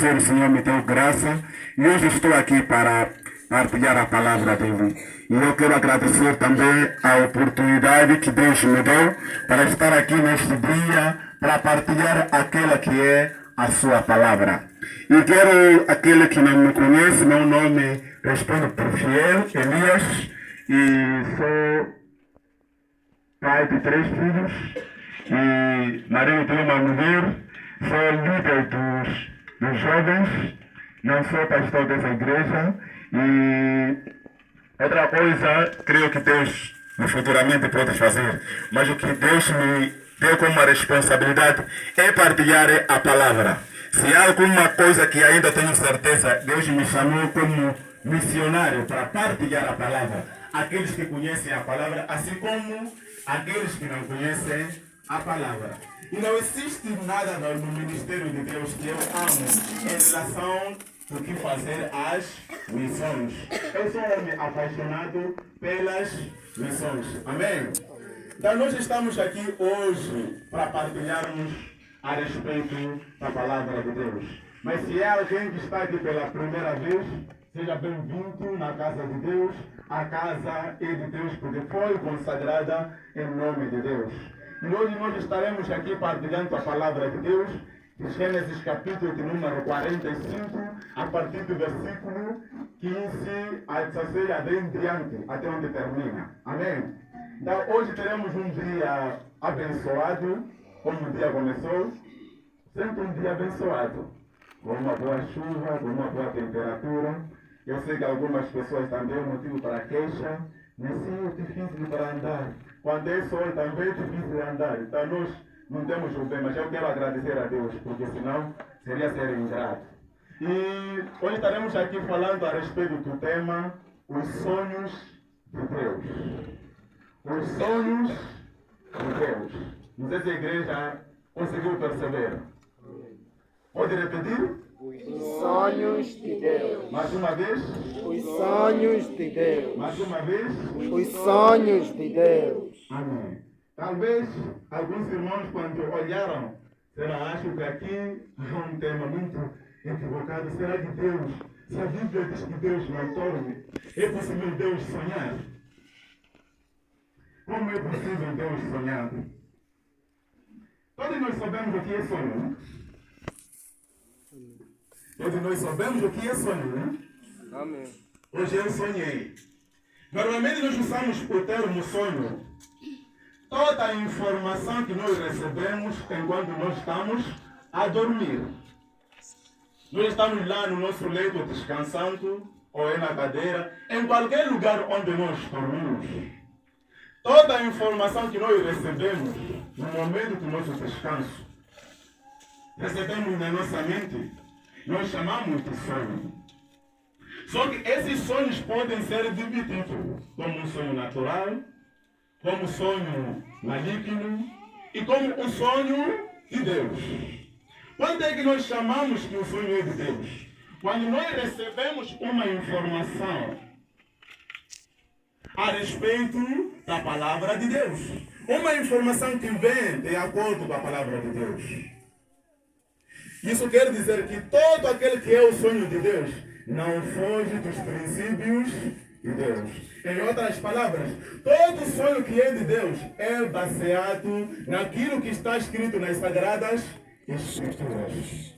terceiro, o Senhor me deu graça e hoje estou aqui para partilhar a palavra dele. E eu quero agradecer também a oportunidade que Deus me deu para estar aqui neste dia para partilhar aquela que é a sua palavra. E quero, aquele que não me conhece, meu nome respondo por Fiel Elias e sou pai de 3 filhos e marido de uma mulher, sou líder dos jovens, não sou pastor dessa igreja e outra coisa, creio que Deus futuramente pode fazer, mas o que Deus me deu como uma responsabilidade é partilhar a palavra. Se há alguma coisa que ainda tenho certeza, Deus me chamou como missionário para partilhar a palavra. Aqueles que conhecem a palavra, assim como aqueles que não conhecem a palavra. E não existe nada no ministério de Deus que eu amo em relação ao que fazer as missões. Eu sou um homem apaixonado pelas missões. Amém? Então nós estamos aqui hoje para partilharmos a respeito da palavra de Deus. Mas se é alguém que está aqui pela primeira vez, seja bem-vindo na casa de Deus. A casa é de Deus porque foi consagrada em nome de Deus. E hoje nós estaremos aqui partilhando a palavra de Deus, em Gênesis capítulo de número 45, a partir do versículo 15 a 16, adiante, até onde termina. Amém? Então hoje teremos um dia abençoado, como o dia começou, sempre um dia abençoado, com uma boa chuva, com uma boa temperatura. Eu sei que algumas pessoas também o motivo para queixa, mas sim, é difícil para andar. Quando é sol também é difícil andar. Então nós não temos o bem, mas eu quero agradecer a Deus, porque senão seria ser ingrato. E hoje estaremos aqui falando a respeito do tema os sonhos de Deus. Os sonhos de Deus. Não sei se a igreja conseguiu perceber. Pode repetir? Os sonhos de Deus. Mais uma vez? Os sonhos de Deus. Mais uma vez? Os sonhos de Deus. Amém. Talvez alguns irmãos, quando olharam, acham que aqui há um tema muito equivocado. Será que Deus, se a Bíblia diz que Deus não dorme, é possível Deus sonhar? Como é possível Deus sonhar? Todos nós sabemos o que é sonho. Todos nós sabemos o que é sonho. Amém. Hoje eu sonhei. Normalmente nós usamos o termo sonho. Toda a informação que nós recebemos enquanto nós estamos a dormir. Nós estamos lá no nosso leito descansando, ou é na cadeira, em qualquer lugar onde nós dormimos. Toda a informação que nós recebemos no momento do nosso descanso, recebemos na nossa mente, nós chamamos de sonho. Só que esses sonhos podem ser divididos como um sonho natural, como um sonho maligno e como um sonho de Deus. Quando é que nós chamamos que o sonho é de Deus? Quando nós recebemos uma informação a respeito da palavra de Deus. Uma informação que vem de acordo com a palavra de Deus. Isso quer dizer que todo aquele que é o sonho de Deus não foge dos princípios de Deus. Em outras palavras, todo sonho que é de Deus é baseado naquilo que está escrito nas Sagradas Escrituras.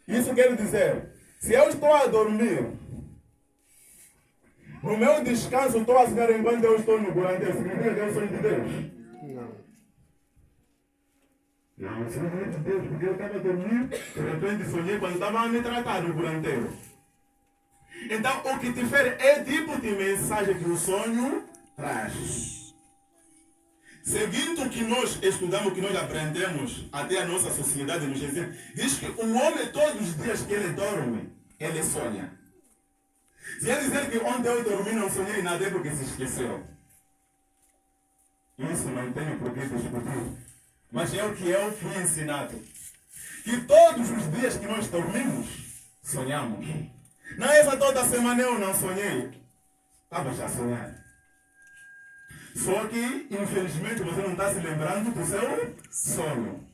Isso quer dizer, se eu estou a dormir, no meu descanso estou a sonhar enquanto eu estou no guranteiro, significa que é o sonho de Deus? Não, isso não é de Deus, porque eu estava dormindo, de repente sonhei quando estava a me tratar no guranteiro. Então, o que difere é tipo de mensagem que o sonho traz. Seguindo o que nós estudamos, o que nós aprendemos, até a nossa sociedade nos ensina, diz que o homem, todos os dias que ele dorme, ele sonha. Se ele dizer que ontem eu dormi não sonhei nada é porque se esqueceu. Isso não tem por que discutir. Mas é o que eu fui ensinado. Que todos os dias que nós dormimos, sonhamos. Não é essa toda semana eu não sonhei. Estava já sonhando. Só que, infelizmente, você não está se lembrando do seu sonho.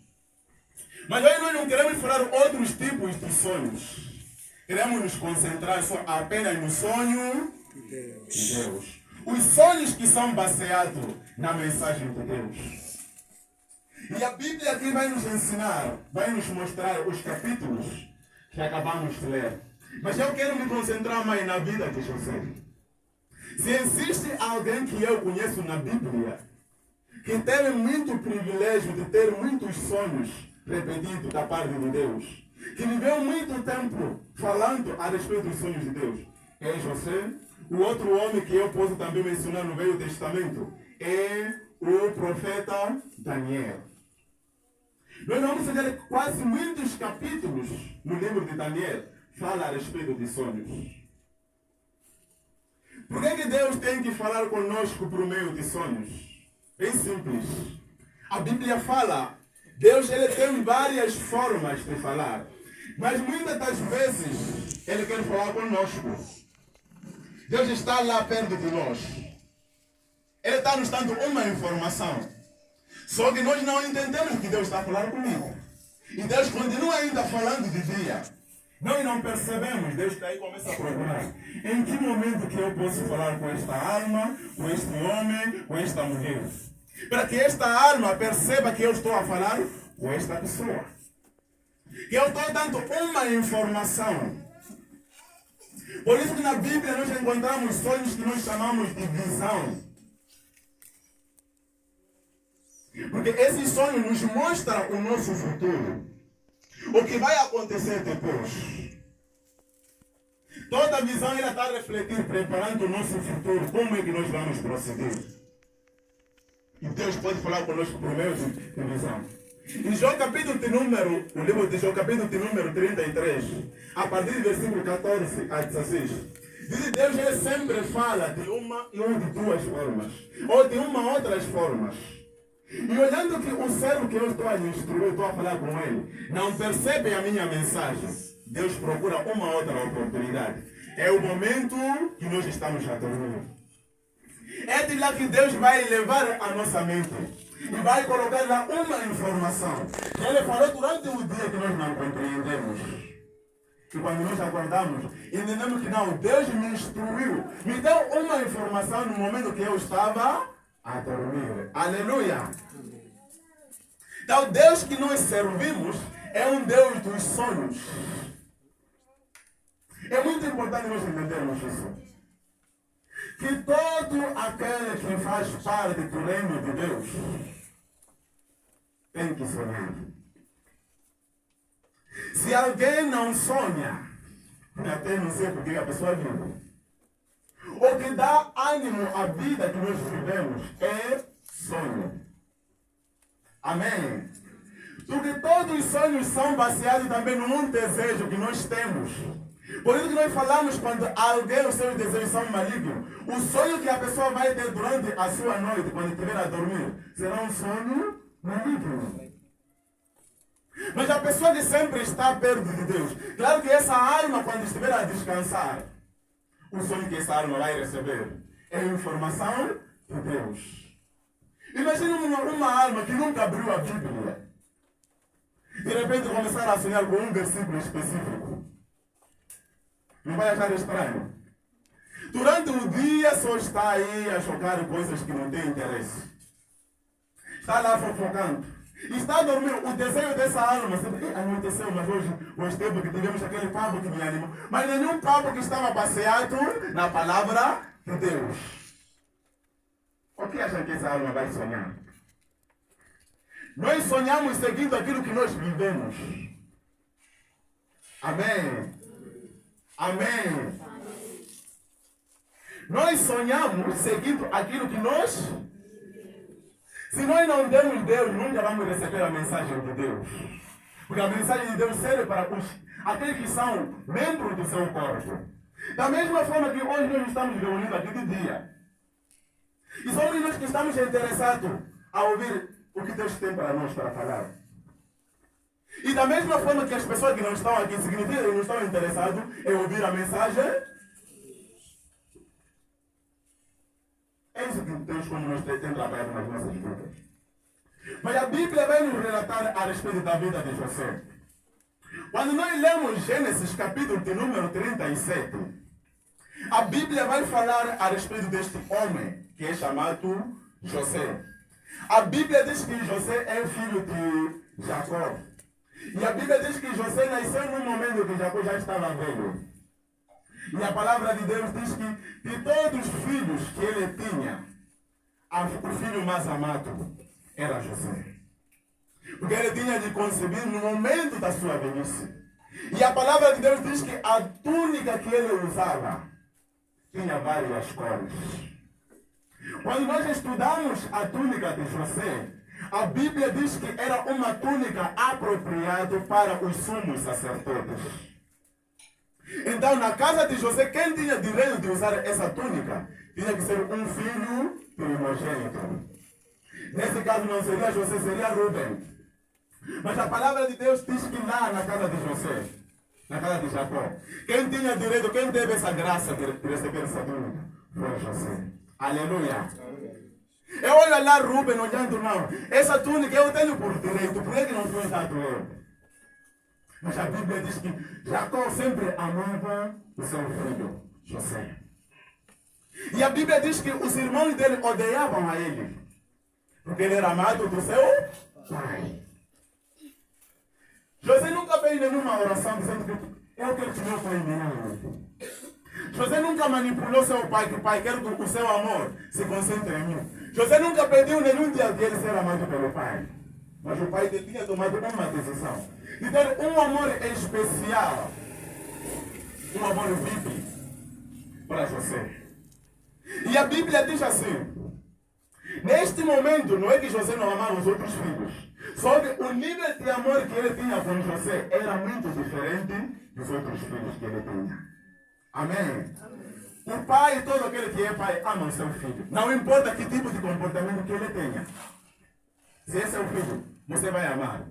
Mas hoje nós não queremos falar outros tipos de sonhos. Queremos nos concentrar só apenas no sonho de Deus. Os sonhos que são baseados na mensagem de Deus. E a Bíblia aqui vai nos ensinar, vai nos mostrar os capítulos que acabamos de ler. Mas eu quero me concentrar mais na vida de José. Se existe alguém que eu conheço na Bíblia, que teve muito privilégio de ter muitos sonhos repetidos da parte de Deus, que viveu muito tempo falando a respeito dos sonhos de Deus, é José. O outro homem que eu posso também mencionar no Velho Testamento é o profeta Daniel. Nós vamos ver quase muitos capítulos no livro de Daniel fala a respeito de sonhos. Por que Deus tem que falar conosco por meio de sonhos? Bem simples. A Bíblia fala, Deus ele tem várias formas de falar, mas muitas das vezes ele quer falar conosco. Deus está lá perto de nós. Ele está nos dando uma informação. Só que nós não entendemos que Deus está a falar comigo. E Deus continua ainda falando de dia. Nós não percebemos. Deus está aí e começa a procurar. Em que momento que eu posso falar com esta alma, com este homem, com esta mulher? Para que esta alma perceba que eu estou a falar com esta pessoa. Que eu estou dando uma informação. Por isso que na Bíblia nós encontramos sonhos que nós chamamos de visão. Porque esse sonho nos mostra o nosso futuro. O que vai acontecer depois. Toda visão ela está a refletir, preparando o nosso futuro. Como é que nós vamos proceder? E Deus pode falar conosco por meio de visão. Em João capítulo de número, o livro de João capítulo de número 33, a partir do versículo 14 a 16, diz que Deus ele sempre fala de uma ou de duas formas, ou de uma outras formas. E olhando que o servo que eu estou a instruir, estou a falar com ele, não percebe a minha mensagem, Deus procura uma outra oportunidade. É o momento que nós estamos a dormir. É de lá que Deus vai levar a nossa mente e vai colocar lá uma informação. Ele falou durante o dia que nós não compreendemos. E quando nós acordamos, entendemos que não, Deus me instruiu, me deu uma informação no momento que eu estava a dormir. Aleluia! Então, Deus que nós servimos é um Deus dos sonhos. É muito importante nós entendermos isso. Que todo aquele que faz parte do reino de Deus tem que sonhar. Se alguém não sonha, até não sei porque a pessoa vive. O que dá ânimo à vida que nós vivemos é sonho. Amém? Porque todos os sonhos são baseados também num desejo que nós temos. Por isso que nós falamos quando alguém, os seus desejos são malignos. O sonho que a pessoa vai ter durante a sua noite, quando estiver a dormir, será um sonho maligno. Mas a pessoa que sempre está perto de Deus, claro que essa alma, quando estiver a descansar, o sonho que essa alma vai receber é a informação de Deus. Imagina uma alma que nunca abriu a Bíblia. De repente começar a sonhar com um versículo específico. Não vai achar estranho? Durante o dia só está aí a chocar coisas que não têm interesse. Está lá fofocando. E está a dormir. O desejo dessa alma sempre anoiteceu, mas hoje tempo que tivemos aquele papo que me animou. Mas nenhum papo que estava baseado na palavra de Deus. O que acha que essa alma vai sonhar? Nós sonhamos seguindo aquilo que nós vivemos. Amém. Amém. Nós sonhamos seguindo aquilo que nós. Se nós não temos Deus, nunca vamos receber a mensagem de Deus. Porque a mensagem de Deus serve para aqueles que são membros do seu corpo. Da mesma forma que hoje nós estamos reunidos aqui de dia. E somos nós que estamos interessados a ouvir o que Deus tem para nós para falar. E da mesma forma que as pessoas que não estão aqui, significa que não estão interessadas em ouvir a mensagem. É isso que Deus, como nós temos trabalhado nas nossas vidas. Mas a Bíblia vai nos relatar a respeito da vida de José. Quando nós lemos Gênesis capítulo de número 37, a Bíblia vai falar a respeito deste homem que é chamado José. A Bíblia diz que José é filho de Jacó. E a Bíblia diz que José nasceu num momento que Jacó já estava velho. E a palavra de Deus diz que de todos os filhos que ele tinha, o filho mais amado era José. Porque ele tinha de conceber no momento da sua velhice. E a palavra de Deus diz que a túnica que ele usava tinha várias cores. Quando nós estudamos a túnica de José, a Bíblia diz que era uma túnica apropriada para os sumos sacerdotes. Então, na casa de José, quem tinha direito de usar essa túnica tinha que ser um filho primogênito. Nesse caso não seria José, seria Rubem. Mas a palavra de Deus diz que lá na casa de José, na casa de Jacó, quem tinha direito, quem teve essa graça de receber essa túnica, foi José. Aleluia. Eu olho lá Rubem olhando, não. Essa túnica eu tenho por direito, por que não foi dado eu? Mas a Bíblia diz que Jacó sempre amava o seu filho, José. E a Bíblia diz que os irmãos dele odiavam a ele, porque ele era amado do seu pai. José nunca fez nenhuma oração dizendo que eu quero que meu pai me ame. José nunca manipulou seu pai, que o pai quer que o seu amor se concentre em mim. José nunca pediu nenhum dia de ele ser amado pelo pai. Mas o pai dele tinha tomado uma decisão. Então, um amor especial, um amor vive para José. E a Bíblia diz assim, neste momento, não é que José não amava os outros filhos, só que o nível de amor que ele tinha com José era muito diferente dos outros filhos que ele tinha. Amém? O pai, todo aquele que é pai, ama o seu filho. Não importa que tipo de comportamento que ele tenha. Se é seu filho, você vai amar.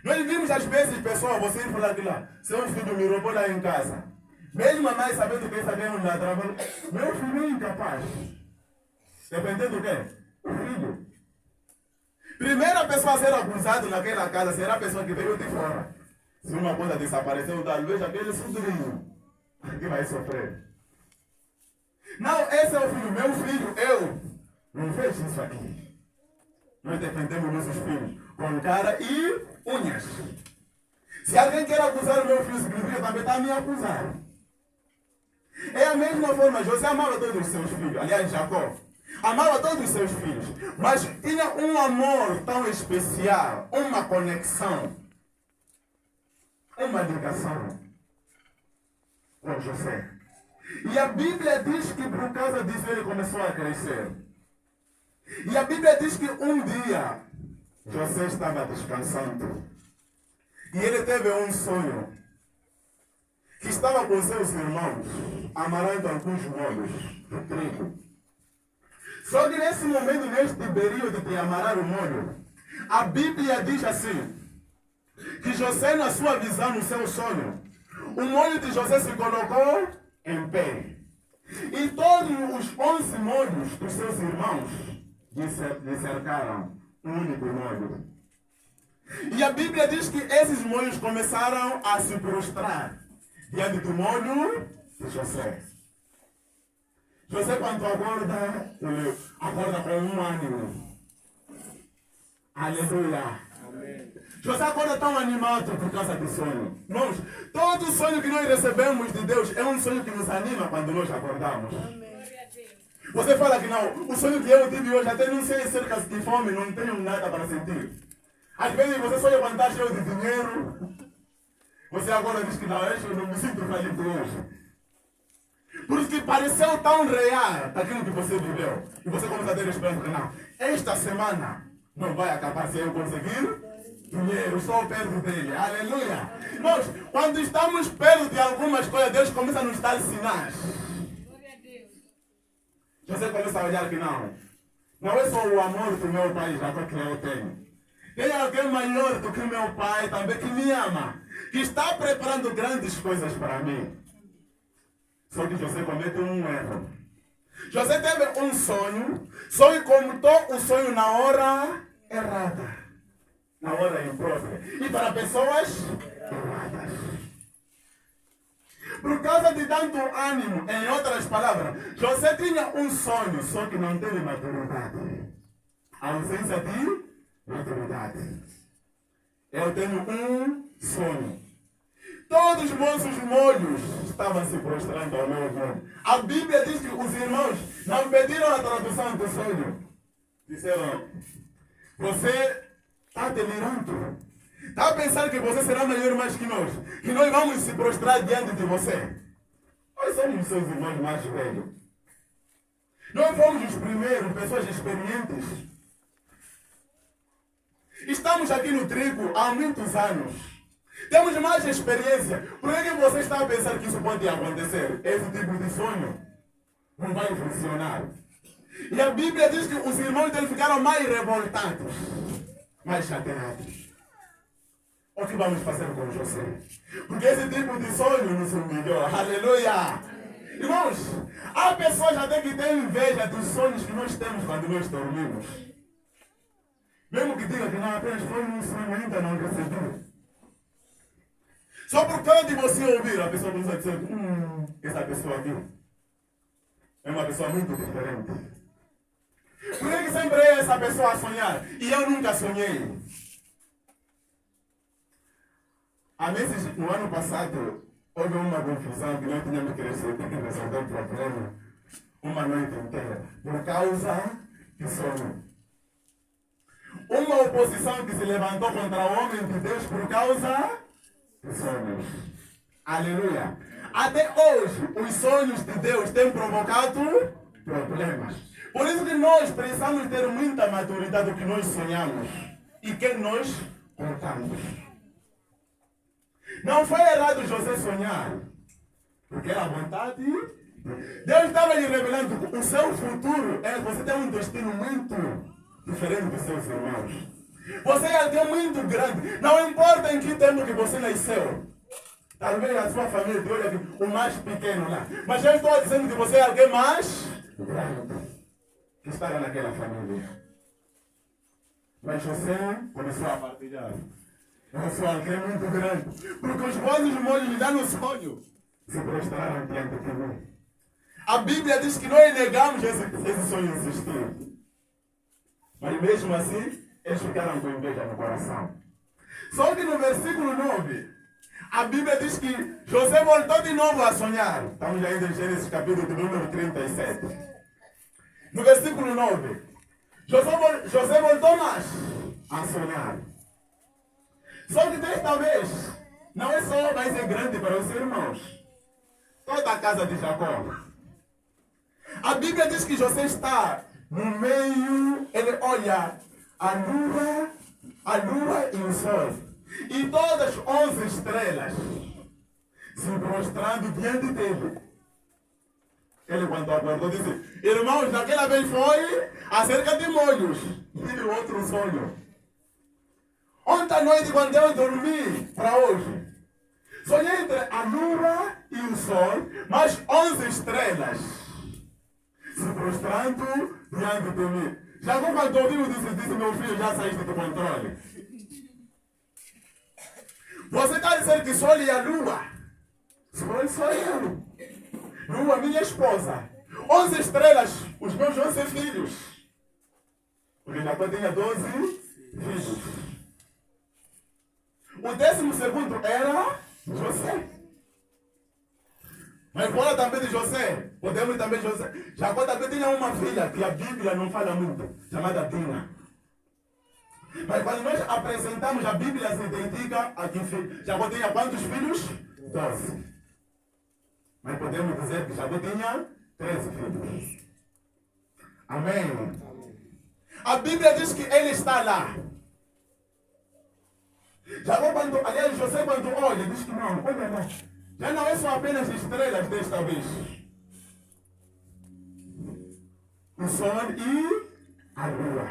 Nós vimos às vezes pessoas, você falar que lá, seu filho me roubou lá em casa. Mesmo a mãe sabendo que essa é um ladrão, meu filho é incapaz. Dependendo do quê? O filho. Primeira pessoa a ser acusada naquela casa será a pessoa que veio de fora. Se uma coisa desapareceu, talvez aquele sobrinho que vai sofrer. Não, esse é o filho, meu filho, eu. Não vejo isso aqui. Nós defendemos nossos filhos com cara e unhas. Se alguém quer acusar o meu filho, significa também está me acusando. É a mesma forma, José amava todos os seus filhos. Aliás, Jacó amava todos os seus filhos. Mas tinha um amor tão especial, uma conexão, uma ligação com José. E a Bíblia diz que por causa disso ele começou a crescer. E a Bíblia diz que um dia José estava descansando. E ele teve um sonho. Que estava com seus irmãos amarrando alguns molhos de trigo. Só que nesse momento, neste período de amarrar o molho, a Bíblia diz assim, que José, na sua visão, no seu sonho, o molho de José se colocou em pé. E todos os 11 molhos dos seus irmãos lhe cercaram um único molho. E a Bíblia diz que esses molhos começaram a se prostrar diante do molho de José. José, quando acorda, ele acorda com um ânimo. Aleluia. Amém. José acorda tão animado por causa do sonho. Irmãos, todo sonho que nós recebemos de Deus é um sonho que nos anima quando nós acordamos. Amém. Você fala que não, o sonho que eu tive hoje, até não sei cerca de fome, não tenho nada para sentir. Às vezes você sonha quando está cheio de dinheiro. Você agora diz que não, eu não me sinto feliz hoje. Por isso que pareceu tão real daquilo que você viveu. E você começa a ter esperança que não. Esta semana não vai acabar se eu conseguir dinheiro. Estou perto dele. Aleluia. Nós, quando estamos perto de algumas coisas, Deus começa a nos dar sinais. Você começa a olhar que não. Não é só o amor do meu pai Jacó que eu tenho. Tem alguém maior do que o meu pai também que me ama. Que está preparando grandes coisas para mim. Só que José comete um erro. José teve um sonho, só que contou o sonho na hora errada, na hora imprópria, e para pessoas erradas. Por causa de tanto ânimo, em outras palavras, José tinha um sonho, só que não teve maturidade. A ausência de maturidade. Eu tenho um sonho. Todos os vossos molhos estavam se prostrando ao meu nome. A Bíblia diz que os irmãos não pediram a tradução do sonho. Disseram, você está delirando. Está a pensar que você será melhor mais que nós vamos se prostrar diante de você. Nós somos seus irmãos mais velhos. Nós fomos os primeiros, pessoas experientes. Estamos aqui no trigo há muitos anos. Temos mais experiência. Por que você está a pensar que isso pode acontecer? Esse tipo de sonho não vai funcionar. E a Bíblia diz que os irmãos dele ficaram mais revoltados, mais chateados. O que vamos fazer com José? Porque esse tipo de sonho nos humilhou. Aleluia! Irmãos, há pessoas até que têm inveja dos sonhos que nós temos quando nós dormimos. Mesmo que diga que não, apenas foi um sonho, ainda não recebeu. Só por causa de você ouvir, a pessoa começa a dizer, essa pessoa aqui é uma pessoa muito diferente. Por que sempre é essa pessoa a sonhar? E eu nunca sonhei. Há meses, no ano passado, houve uma confusão que nós tínhamos que resolver o problema uma noite inteira, por causa de sono. Uma oposição que se levantou contra o homem de Deus por causa de sonhos. Aleluia. Até hoje, os sonhos de Deus têm provocado problemas. Por isso que nós precisamos ter muita maturidade do que nós sonhamos e que nós contamos. Não foi errado José sonhar, porque era a vontade. Deus estava lhe revelando que o seu futuro é você tem um destino muito diferente dos seus irmãos. Você é alguém muito grande. Não importa em que tempo que você nasceu. Talvez a sua família te olhe aqui, o mais pequeno lá. Mas eu estou dizendo que você é alguém mais grande que está naquela família. Mas José começou a partilhar. Eu sou alguém muito grande. Porque os vossos molhos me dão no sonho. Se prostraram diante de mim. A Bíblia diz que nós negamos esse sonho existir. Mas mesmo assim, eles ficaram com inveja no coração. Só que no versículo 9, a Bíblia diz que José voltou de novo a sonhar. Estamos ainda em Gênesis capítulo número 37. No versículo 9, José voltou mais a sonhar. Só que desta vez, não é só vai ser grande para os irmãos. Toda a casa de Jacó. A Bíblia diz que José está no meio, ele olha a lua e o sol. E todas as 11 estrelas se prostrando diante dele. Ele quando acordou disse, irmãos, naquela vez foi acerca de molhos. E outro sonho. Ontem à noite, quando eu dormi, para hoje, sonhei entre a lua e o sol, mas 11 estrelas se prostrando diante de mim. Já quando ouviu disse, meu filho, já saíste do controle. Você está dizendo que sol e a lua? Sol sou eu. Lua, minha esposa. 11 estrelas, os meus 11 filhos. Porque Jacó tinha 12 filhos. O 12º era José. Mas fora também de José, podemos também José. Jacó também tinha uma filha que a Bíblia não fala muito, chamada Dina. Mas quando nós apresentamos, a Bíblia se identifica a que Jacó tinha quantos filhos? 12. Mas podemos dizer que Jacó tinha 13 filhos. Amém. A Bíblia diz que ele está lá. Jacó, aliás, José quando olha, diz que não, olha lá. Já não é só apenas estrelas desta vez. O sol e a lua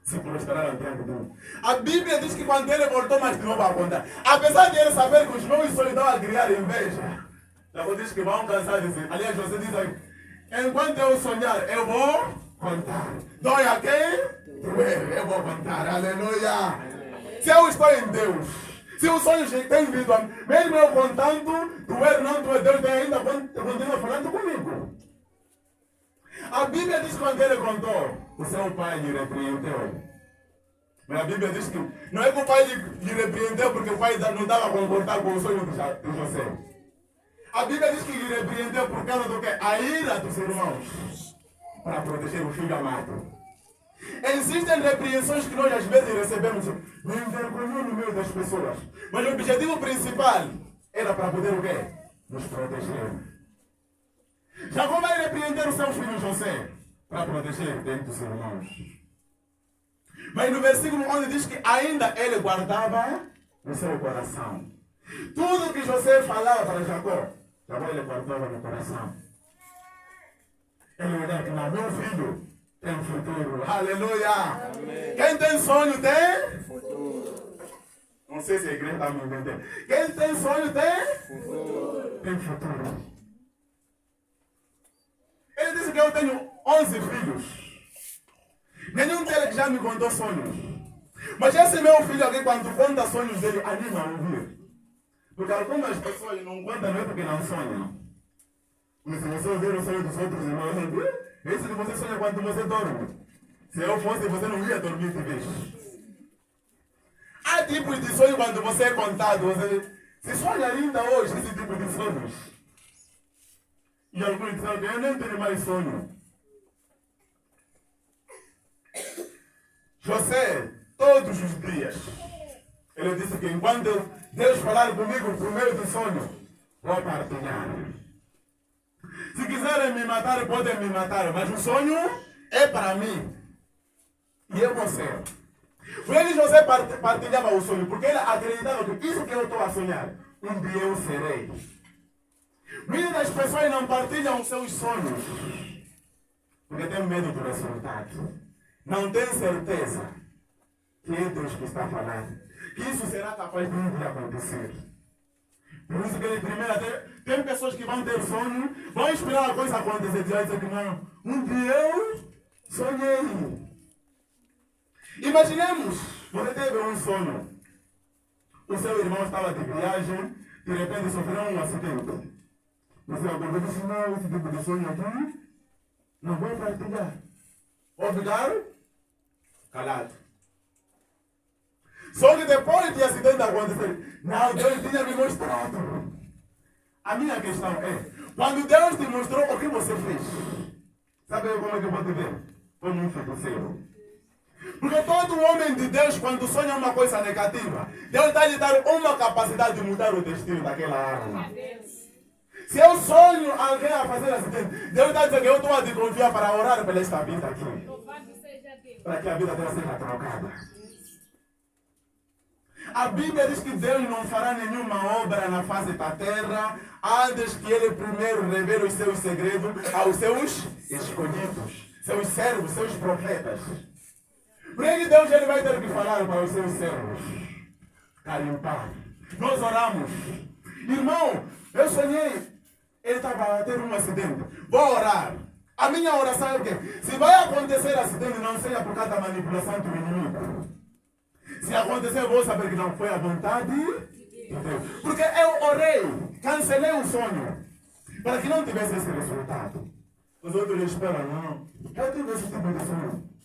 se prostraram diante dele. A Bíblia diz que quando ele voltou mais de novo a contar, apesar de ele saber que os meus sonhos estavam a criar inveja, Jacó diz que vão cansar de si. Aliás, José diz aí, enquanto eu sonhar, eu vou contar. Dói a quem? Doer. Eu vou contar. Aleluia. Se eu estou em Deus, se os sonhos têm vindo a mim, mesmo eu contando, doer não doer, Deus ainda continua falando comigo. A Bíblia diz que quando ele contou, o seu pai lhe repreendeu. Mas a Bíblia diz que não é que o pai lhe repreendeu porque o pai não estava a concordar com o sonho de José. A Bíblia diz que lhe repreendeu por causa do que? A ira dos irmãos, para proteger o filho amado. Existem repreensões que nós às vezes recebemos, nos envergonhou no meio das pessoas. Mas o objetivo principal era para poder o quê? Nos proteger. Jacó vai repreender o seu filho José para proteger dentro dos irmãos. Mas no versículo 11 diz que ainda ele guardava no seu coração. Tudo que José falava para Jacó, ele guardava no coração. Ele olhava que não, meu filho tem futuro. Aleluia! Amém. Quem tem sonho tem futuro. Não sei se a igreja está me entendendo. Quem tem sonho tem futuro. Tem futuro. Ele disse que eu tenho 11 filhos. Nenhum deles já me contou sonhos. Mas esse meu filho aqui, quando conta sonhos dele, anima a ouvir. Porque algumas pessoas não contam não é porque não sonham. Mas se você ouvir o sonho dos outros irmãos, isso que você sonha quando você dorme. Se eu fosse, você não ia dormir de vez. Há tipos de sonho quando você é contado. Você se sonha ainda hoje esse tipo de sonhos. E alguns dizem que eu nem tenho mais sonho. José, todos os dias, ele disse que enquanto Deus falar comigo por meio do sonho, vou partilhar. Se quiserem me matar, podem me matar, mas o sonho é para mim. E eu vou ser. Por ele José partilhava o sonho, porque ele acreditava que isso que eu estou a sonhar, um dia eu serei. Muitas pessoas não partilham os seus sonhos, porque tem medo do resultado. Não tem certeza que é Deus que está falando, que isso será capaz de um dia acontecer. Por isso que ele primeiro tem pessoas que vão ter sonho, vão esperar a coisa acontecer, dizer que não, um dia eu sonhei. Imaginemos, você teve um sonho, o seu irmão estava de viagem, de repente sofreu um acidente. Você acordou e disse, não, esse tipo de sonho aqui, não vou partilhar. Vou ficar calado. Só que depois de acidente acontecer, não, Deus tinha me mostrado. A minha questão é, quando Deus te mostrou, o que você fez? Sabe como é que eu vou te ver? Foi muito feiticeiro. Porque todo homem de Deus, quando sonha uma coisa negativa, Deus está lhe dar uma capacidade de mudar o destino daquela alma. Se eu sonho alguém a fazer acidente, Deus está dizendo que eu estou a te confiar para orar pela esta vida aqui. Para que a vida dela seja trocada. A Bíblia diz que Deus não fará nenhuma obra na face da terra antes que Ele primeiro revele os seus segredos aos seus escolhidos, seus servos, seus profetas. Por aí Deus ele vai ter que falar para os seus servos. Carimpar. Nós oramos. Irmão, eu sonhei. Ele estava a ter um acidente. Vou orar. A minha oração é o quê? Se vai acontecer acidente, não seja por causa da manipulação do inimigo. Se acontecer, eu vou saber que não foi a vontade de Deus. Porque eu orei, cancelei o sonho, para que não tivesse esse resultado. Os outros esperam, não. Eu tive esse tipo de sonho.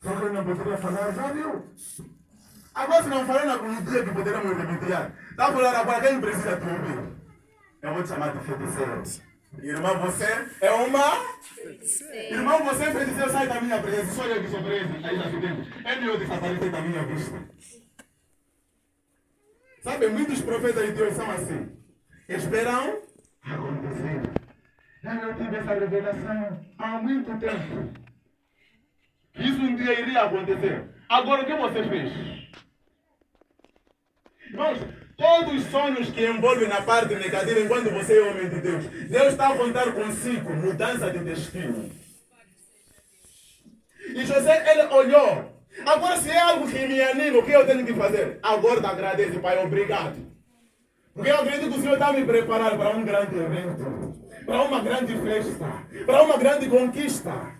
Só que eu não poderia falar, já viu? Agora se não falar no dia que poderemos remediar, está falando agora, quem precisa te ouvir? Eu vou te chamar de feiticeiro. Irmão, você é uma feiticeira. Irmão, você é feiticeiro, sai da minha presença. Só eu que sou preso aí na frente. É meu desaparecer da minha vista. Sabe, muitos profetas de Deus são assim. Esperam acontecer. Eu não tive essa revelação há muito tempo. Isso um dia iria acontecer. Agora o que você fez? Irmãos, todos os sonhos que envolvem na parte negativa, enquanto você é homem de Deus, Deus está a contar consigo mudança de destino. E José, ele olhou. Agora, se é algo que me anima, o que eu tenho que fazer? Agora te agradeço, Pai, obrigado. Porque eu acredito que o Senhor está me preparando para um grande evento, para uma grande festa, para uma grande conquista.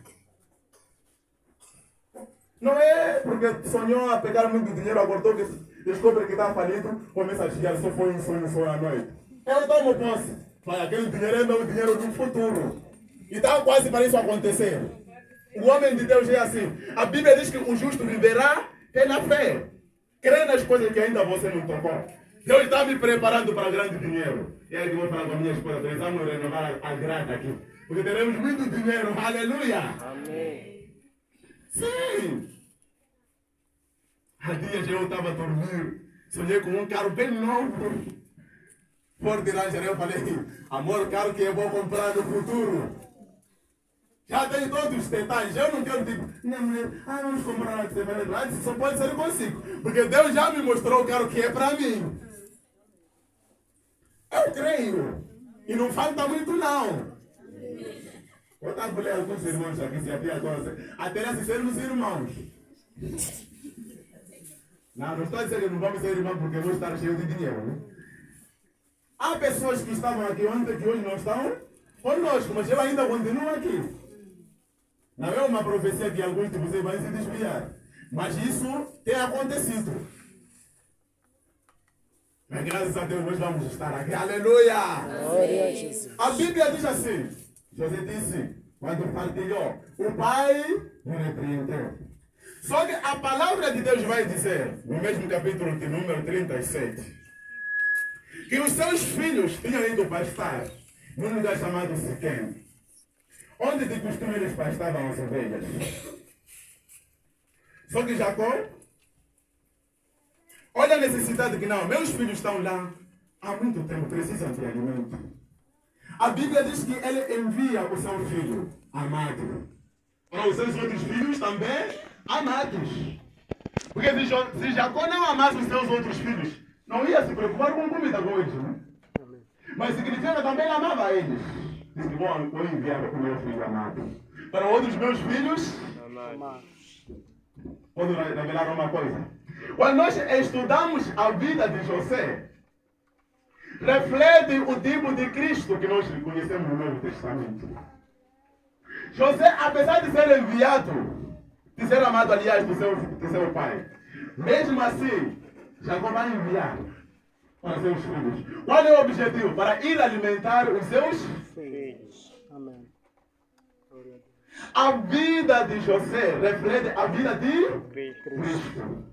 Não é porque sonhou a pegar muito dinheiro, acordou que descobre que está falido, começa a chegar, só foi um sonho, só à noite. Eu tomo posse. Fala, aquele dinheiro é meu dinheiro do futuro. E está quase para isso acontecer. O homem de Deus é assim. A Bíblia diz que o justo viverá pela fé. Crê nas coisas que ainda você não tocou. Deus está me preparando para grande dinheiro. E aí eu vou falar com a minha esposa, precisamos renovar a grade aqui. Porque teremos muito dinheiro. Aleluia! Amém. Sim! Há dias eu estava a dormir, sonhei com um carro bem novo. Ford Ranger, eu falei, amor, carro que eu vou comprar no futuro. Já tem todos os detalhes. Eu não quero tipo, minha mulher, vamos comprar uma semana antes, só pode ser consigo. Porque Deus já me mostrou o carro que é para mim. Eu creio. E não falta muito não. Eu estava falando com os irmãos aqui, se havia coisa. Até se sermos irmãos. Não estou a dizer que não vamos ser irmãos porque vou estar cheio de dinheiro. Né? Há pessoas que estavam aqui ontem que hoje não estão conosco, mas eu ainda continuo aqui. Não é uma profecia que alguns de vocês vão se desviar. Mas isso tem acontecido. Mas graças a Deus nós vamos estar aqui. Aleluia! Glória a Jesus. A Bíblia diz assim. José disse, quando partilhou, o pai me repreendeu. Só que a palavra de Deus vai dizer, no mesmo capítulo de número 37, que os seus filhos tinham ido pastar num lugar chamado Siquém, onde de costume eles pastavam as ovelhas. Só que Jacó, olha a necessidade que não, meus filhos estão lá há muito tempo, precisam de alimento. A Bíblia diz que ele envia o seu filho amado para os seus outros filhos também amados. Porque se Jacó não amasse os seus outros filhos, não ia se preocupar com comida com eles, né? Mas significa que também ele amava eles. Diz que vou enviar o meu filho amado. Para outros meus filhos, posso revelar uma coisa. Quando nós estudamos a vida de José, reflete o tipo de Cristo que nós conhecemos no Novo Testamento. José, apesar de ser enviado, de ser amado, aliás, do seu pai, mesmo assim, Jacó vai enviar para seus filhos. Qual é o objetivo? Para ir alimentar os seus Filhos. Amém. Glória a Deus. A vida de José reflete a vida de Cristo. Cristo.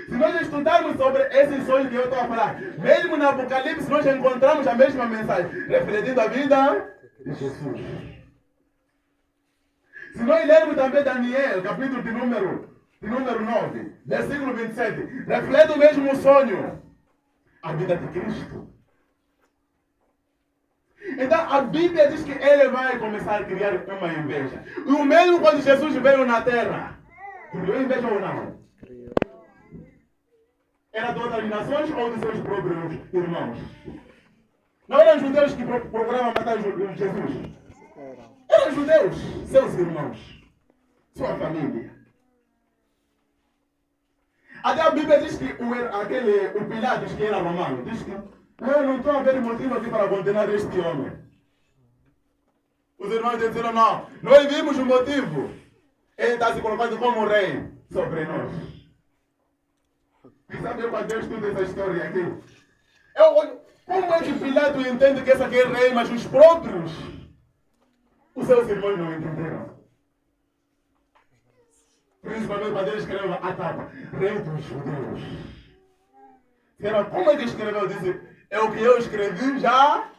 Se nós estudarmos sobre esse sonho que eu estou a falar, mesmo no Apocalipse nós encontramos a mesma mensagem, refletindo a vida de Jesus. Se nós lermos também Daniel, capítulo de número 9, versículo 27, reflete o mesmo sonho, a vida de Cristo. Então a Bíblia diz que ele vai começar a criar uma inveja. E o mesmo quando Jesus veio na terra, criou inveja ou não? Era de outras nações ou de seus próprios irmãos? Não eram judeus que procuravam matar Jesus? Eram judeus, seus irmãos, sua família. Até a Bíblia diz que o Pilatos, que era romano, diz que eu não estou a ver motivo aqui para condenar este homem. Os irmãos disseram, não, nós vimos o motivo. Ele está se colocando como rei sobre nós. E sabe quando eu estudo essa história aqui? Eu olho, como é que Pilato entende que esse aqui é rei, mas os próprios, os seus irmãos não entenderam? Principalmente quando ele escreveu a tapa, rei dos judeus. Como é que escreveu? Disse, é o que eu escrevi, já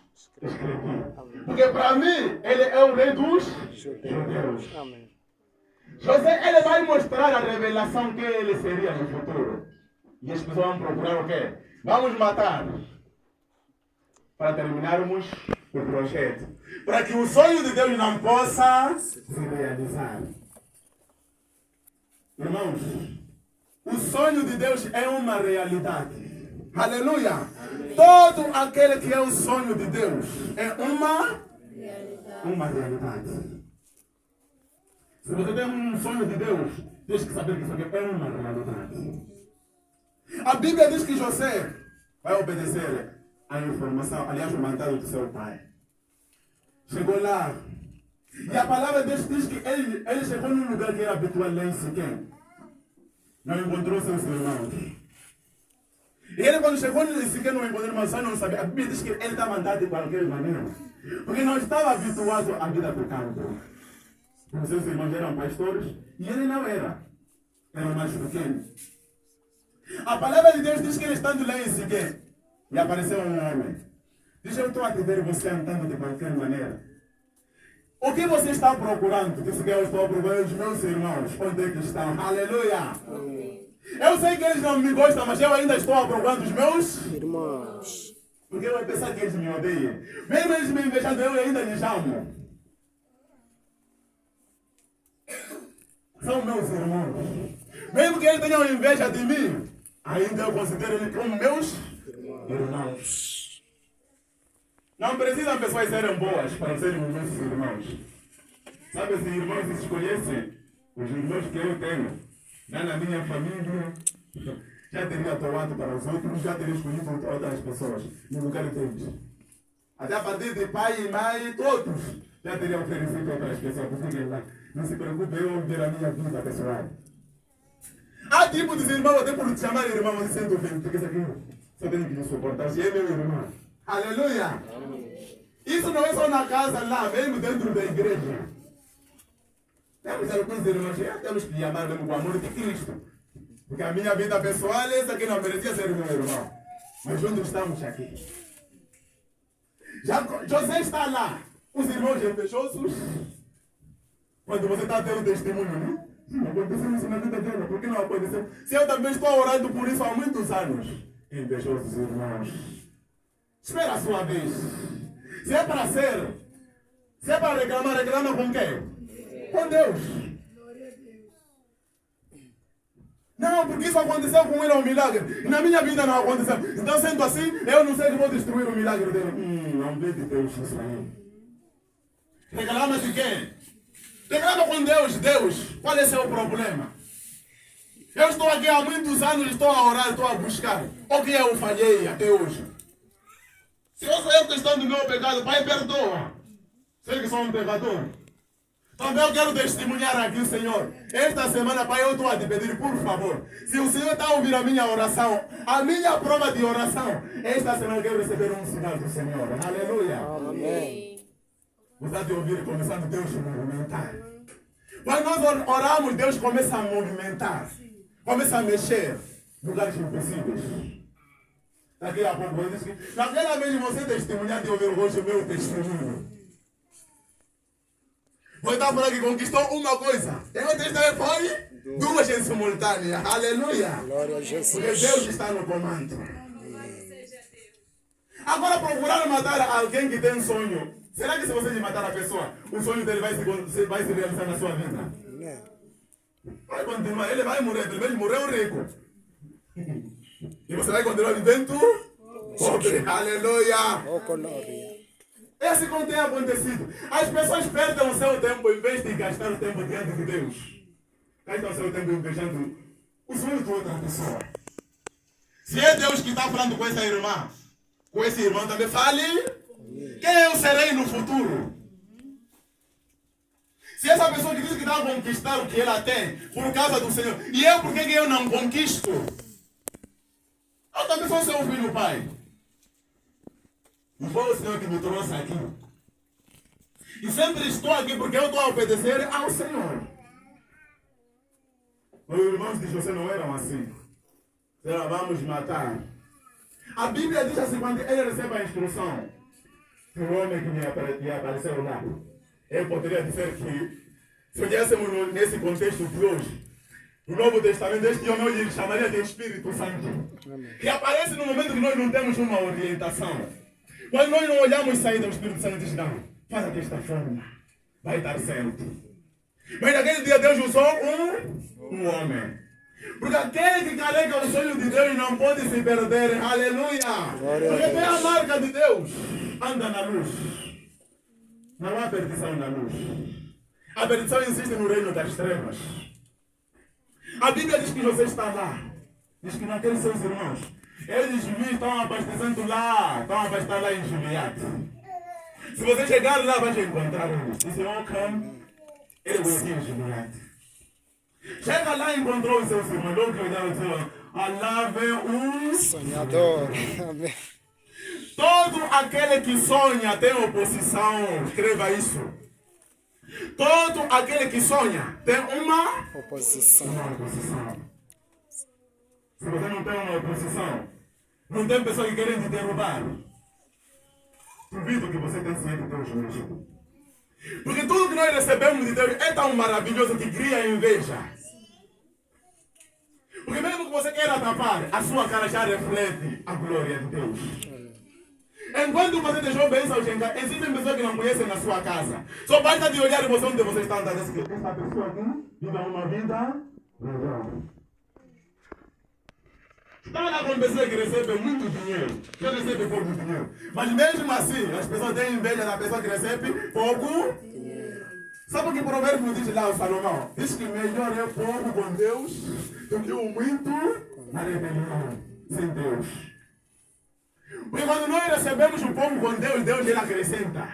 escrevi. Porque para mim, ele é o rei dos judeus. Amém. José, ele vai mostrar a revelação que ele seria no futuro. E as pessoas vão procurar o quê? Vamos matar. Para terminarmos o projeto. Para que o sonho de Deus não possa se realizar. Irmãos, o sonho de Deus é uma realidade. Aleluia! Todo aquele que é o sonho de Deus é uma realidade. Se você tem um sonho de Deus, tens que saber que isso aqui é uma realidade. A Bíblia diz que José vai obedecer a informação, aliás, o mandado do seu pai. Chegou lá, E a palavra de Deus diz que ele chegou num lugar que era habitual lá em Siquém. Não encontrou seus irmãos. E ele, quando chegou em Siquém, não encontrou, mas só não sabia. A Bíblia diz que ele estava andando de qualquer maneira. Porque não estava habituado à vida do campo. Os seus irmãos eram pastores e ele não era. Era mais pequeno. A palavra de Deus diz que ele estando lá em Siquém e apareceu um homem. Diz: eu estou a te ver você andando de qualquer maneira. O que você está procurando? Disse que eu estou procurando os meus irmãos. Onde é que estão? Aleluia! Eu sei que eles não me gostam, mas eu ainda estou procurando os meus Irmãos. porque eu vou pensar que eles me odeiam. Mesmo eles me invejando, eu ainda lhes amo. São meus irmãos. Mesmo que eles tenham inveja de mim, ainda eu considero eles como meus irmãos. Não precisam pessoas serem boas para serem os meus irmãos. Sabe, esses irmãos se conhecem, os irmãos que eu tenho, lá na minha família, já teria atuado para os outros, já teria escolhido outras pessoas no lugar deles. Até a partir de pai e mãe, todos já teriam oferecido outras pessoas. Porque lá, não se preocupe, eu vou ver a minha vida pessoal. Há tipos de irmãos, até por te chamar irmão, você sente ofendido, porque isso aqui só tem que me suportar. Se é meu irmão. Aleluia! Isso não é só na casa lá, mesmo dentro da igreja. Temos alguns irmãos, já temos que amar mesmo com o amor de Cristo. Porque a minha vida pessoal, essa aqui não merecia ser meu irmão. Mas juntos estamos aqui. Já José está lá. Os irmãos invejosos. Quando você está tendo testemunho, né? Não aconteceu isso na vida dela. Por que não aconteceu? Se eu também estou orando por isso há muitos anos. Invejosos irmãos. Espera a sua vez. Se é para ser, se é para reclamar, reclama com quem? Com Deus. Não, porque isso aconteceu com ele, é um milagre. E na minha vida não aconteceu. Então, sendo assim, eu não sei que vou destruir o milagre dele. Não vê de Deus isso aí. Reclama de quem? Reclama com Deus. Deus, qual é o seu problema? Eu estou aqui há muitos anos, estou a orar, estou a buscar. O que eu falhei até hoje? Se eu sou eu questão do meu pecado, Pai, perdoa. Sei que sou um pecador. Também eu quero testemunhar aqui, Senhor. Esta semana, Pai, eu estou a te pedir, por favor. Se o Senhor está a ouvir a minha oração, a minha prova de oração, esta semana eu quero receber um sinal do Senhor. Aleluia. Amém. Você está a ouvir, começando Deus a movimentar. Quando nós oramos, Deus começa a movimentar. Começa a mexer. Lugares impossíveis. Daqui a pouco você diz que naquela vez você testemunhar de ouvir hoje o meu testemunho. Você está falando que conquistou uma coisa. Eu testemunho foi duas em simultânea. Aleluia. Glória a Jesus. Porque Deus está no comando. Agora procurar matar alguém que tem sonho. Será que se você matar a pessoa, o sonho dele vai se realizar na sua vida? Não. Vai continuar. Ele vai morrer. Pelo menos morreu rico. E você vai continuar vivendo pobre. Aleluia. Oh, glória. É assim como tem acontecido. As pessoas perdem o seu tempo em vez de gastar o tempo diante de Deus. Gastam o seu tempo invejando o sonho de outra pessoa. Se é Deus que está falando com essa irmã, com esse irmão também, fale. Quem eu serei no futuro? Se essa pessoa que diz que está a conquistar o que ela tem por causa do Senhor, e eu, por que eu não conquisto? Eu também sou seu filho, pai. Não foi o Senhor que me trouxe aqui. E sempre estou aqui porque eu estou a obedecer ao Senhor. Os irmãos de José não eram assim. Será, vamos matar. A Bíblia diz assim, quando ele recebe a instrução do homem que lhe apareceu lá, ele poderia dizer que, se olhássemos nesse contexto de hoje, no Novo Testamento, este homem hoje chamaria de Espírito Santo. Que aparece no momento que nós não temos uma orientação. Quando nós não olhamos saída, o Espírito Santo diz, não, faz desta forma, vai dar certo. Mas naquele dia Deus usou um homem. Porque aquele que carrega o sonho de Deus não pode se perder. Aleluia. Porque tem a marca de Deus. Anda na luz. Não há perdição na luz. A perdição existe no reino das trevas. A Bíblia diz que José está lá. Diz que naqueles seus irmãos, eles estão abastecendo lá, estão abastecendo lá em Gileade. Se você chegar lá, vai encontrar ele. Disse, come. Ele conhecia o gigante. Chega lá e encontrou o seu irmão. Logo que olharam e disseram, Allah vê um Sonhador. Amém. Todo aquele que sonha tem oposição. Escreva isso. Todo aquele que sonha tem uma Oposição. oposição. Se você não tem uma oposição, não tem pessoas que querem te derrubar. Duvido que você tem sempre Deus mesmo. Porque tudo que nós recebemos de Deus é tão maravilhoso que cria inveja. Porque mesmo que você queira tapar, a sua cara já reflete a glória de Deus. Enquanto você deixou bênçãos em casa, existem pessoas que não conhecem na sua casa. Só basta de olhar você onde você está andando. Essa pessoa aqui vive uma vida melhor. Está lá com pessoas que recebem muito dinheiro, que recebem pouco dinheiro. Mas mesmo assim, as pessoas têm inveja da pessoa que recebe pouco dinheiro. Sabe o que o provérbio diz lá, o Salomão? Diz que melhor é pouco com Deus do que o muito na rebelião sem Deus. Porque quando nós recebemos um pouco com Deus, Deus ele acrescenta.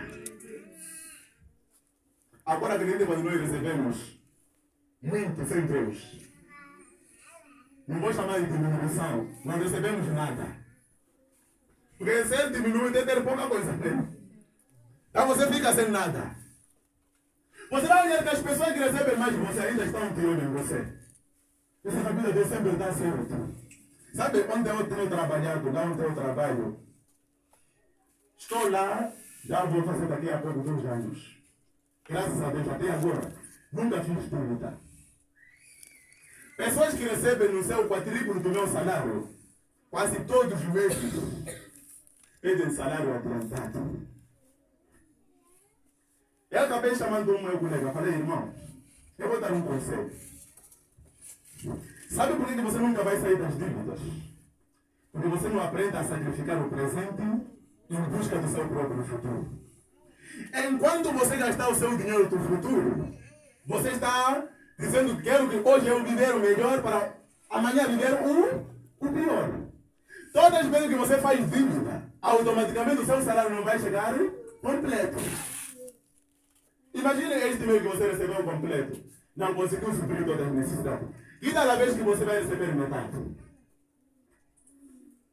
Agora acredite quando nós recebemos muito sem Deus. Não vou chamar de diminuição. Não recebemos nada. Porque se ele diminui, tem que ter pouca coisa. Então você fica sem nada. Você vai olhar que as pessoas que recebem mais de você ainda estão de olho em você. Essa vida Deus sempre está certo. Sabe onde eu tenho trabalhado, lá onde eu trabalho? Estou lá, já vou fazer daqui a pouco 2 anos. Graças a Deus, até agora, nunca fiz dúvida. Pessoas que recebem no seu quadrículo do meu salário, quase todos os meses, pedem salário adiantado. Eu acabei chamando um meu colega, falei, irmão, eu vou dar um conselho. Sabe por que você nunca vai sair das dívidas? Porque você não aprende a sacrificar o presente em busca do seu próprio futuro. Enquanto você gastar o seu dinheiro do futuro, você está dizendo que quero que hoje eu viver o melhor para amanhã viver o pior. Todas as vezes que você faz dívida, automaticamente o seu salário não vai chegar completo. Imagine este mês que você recebeu completo. Não conseguiu suprir todas as necessidades. E da vez que você vai receber metade?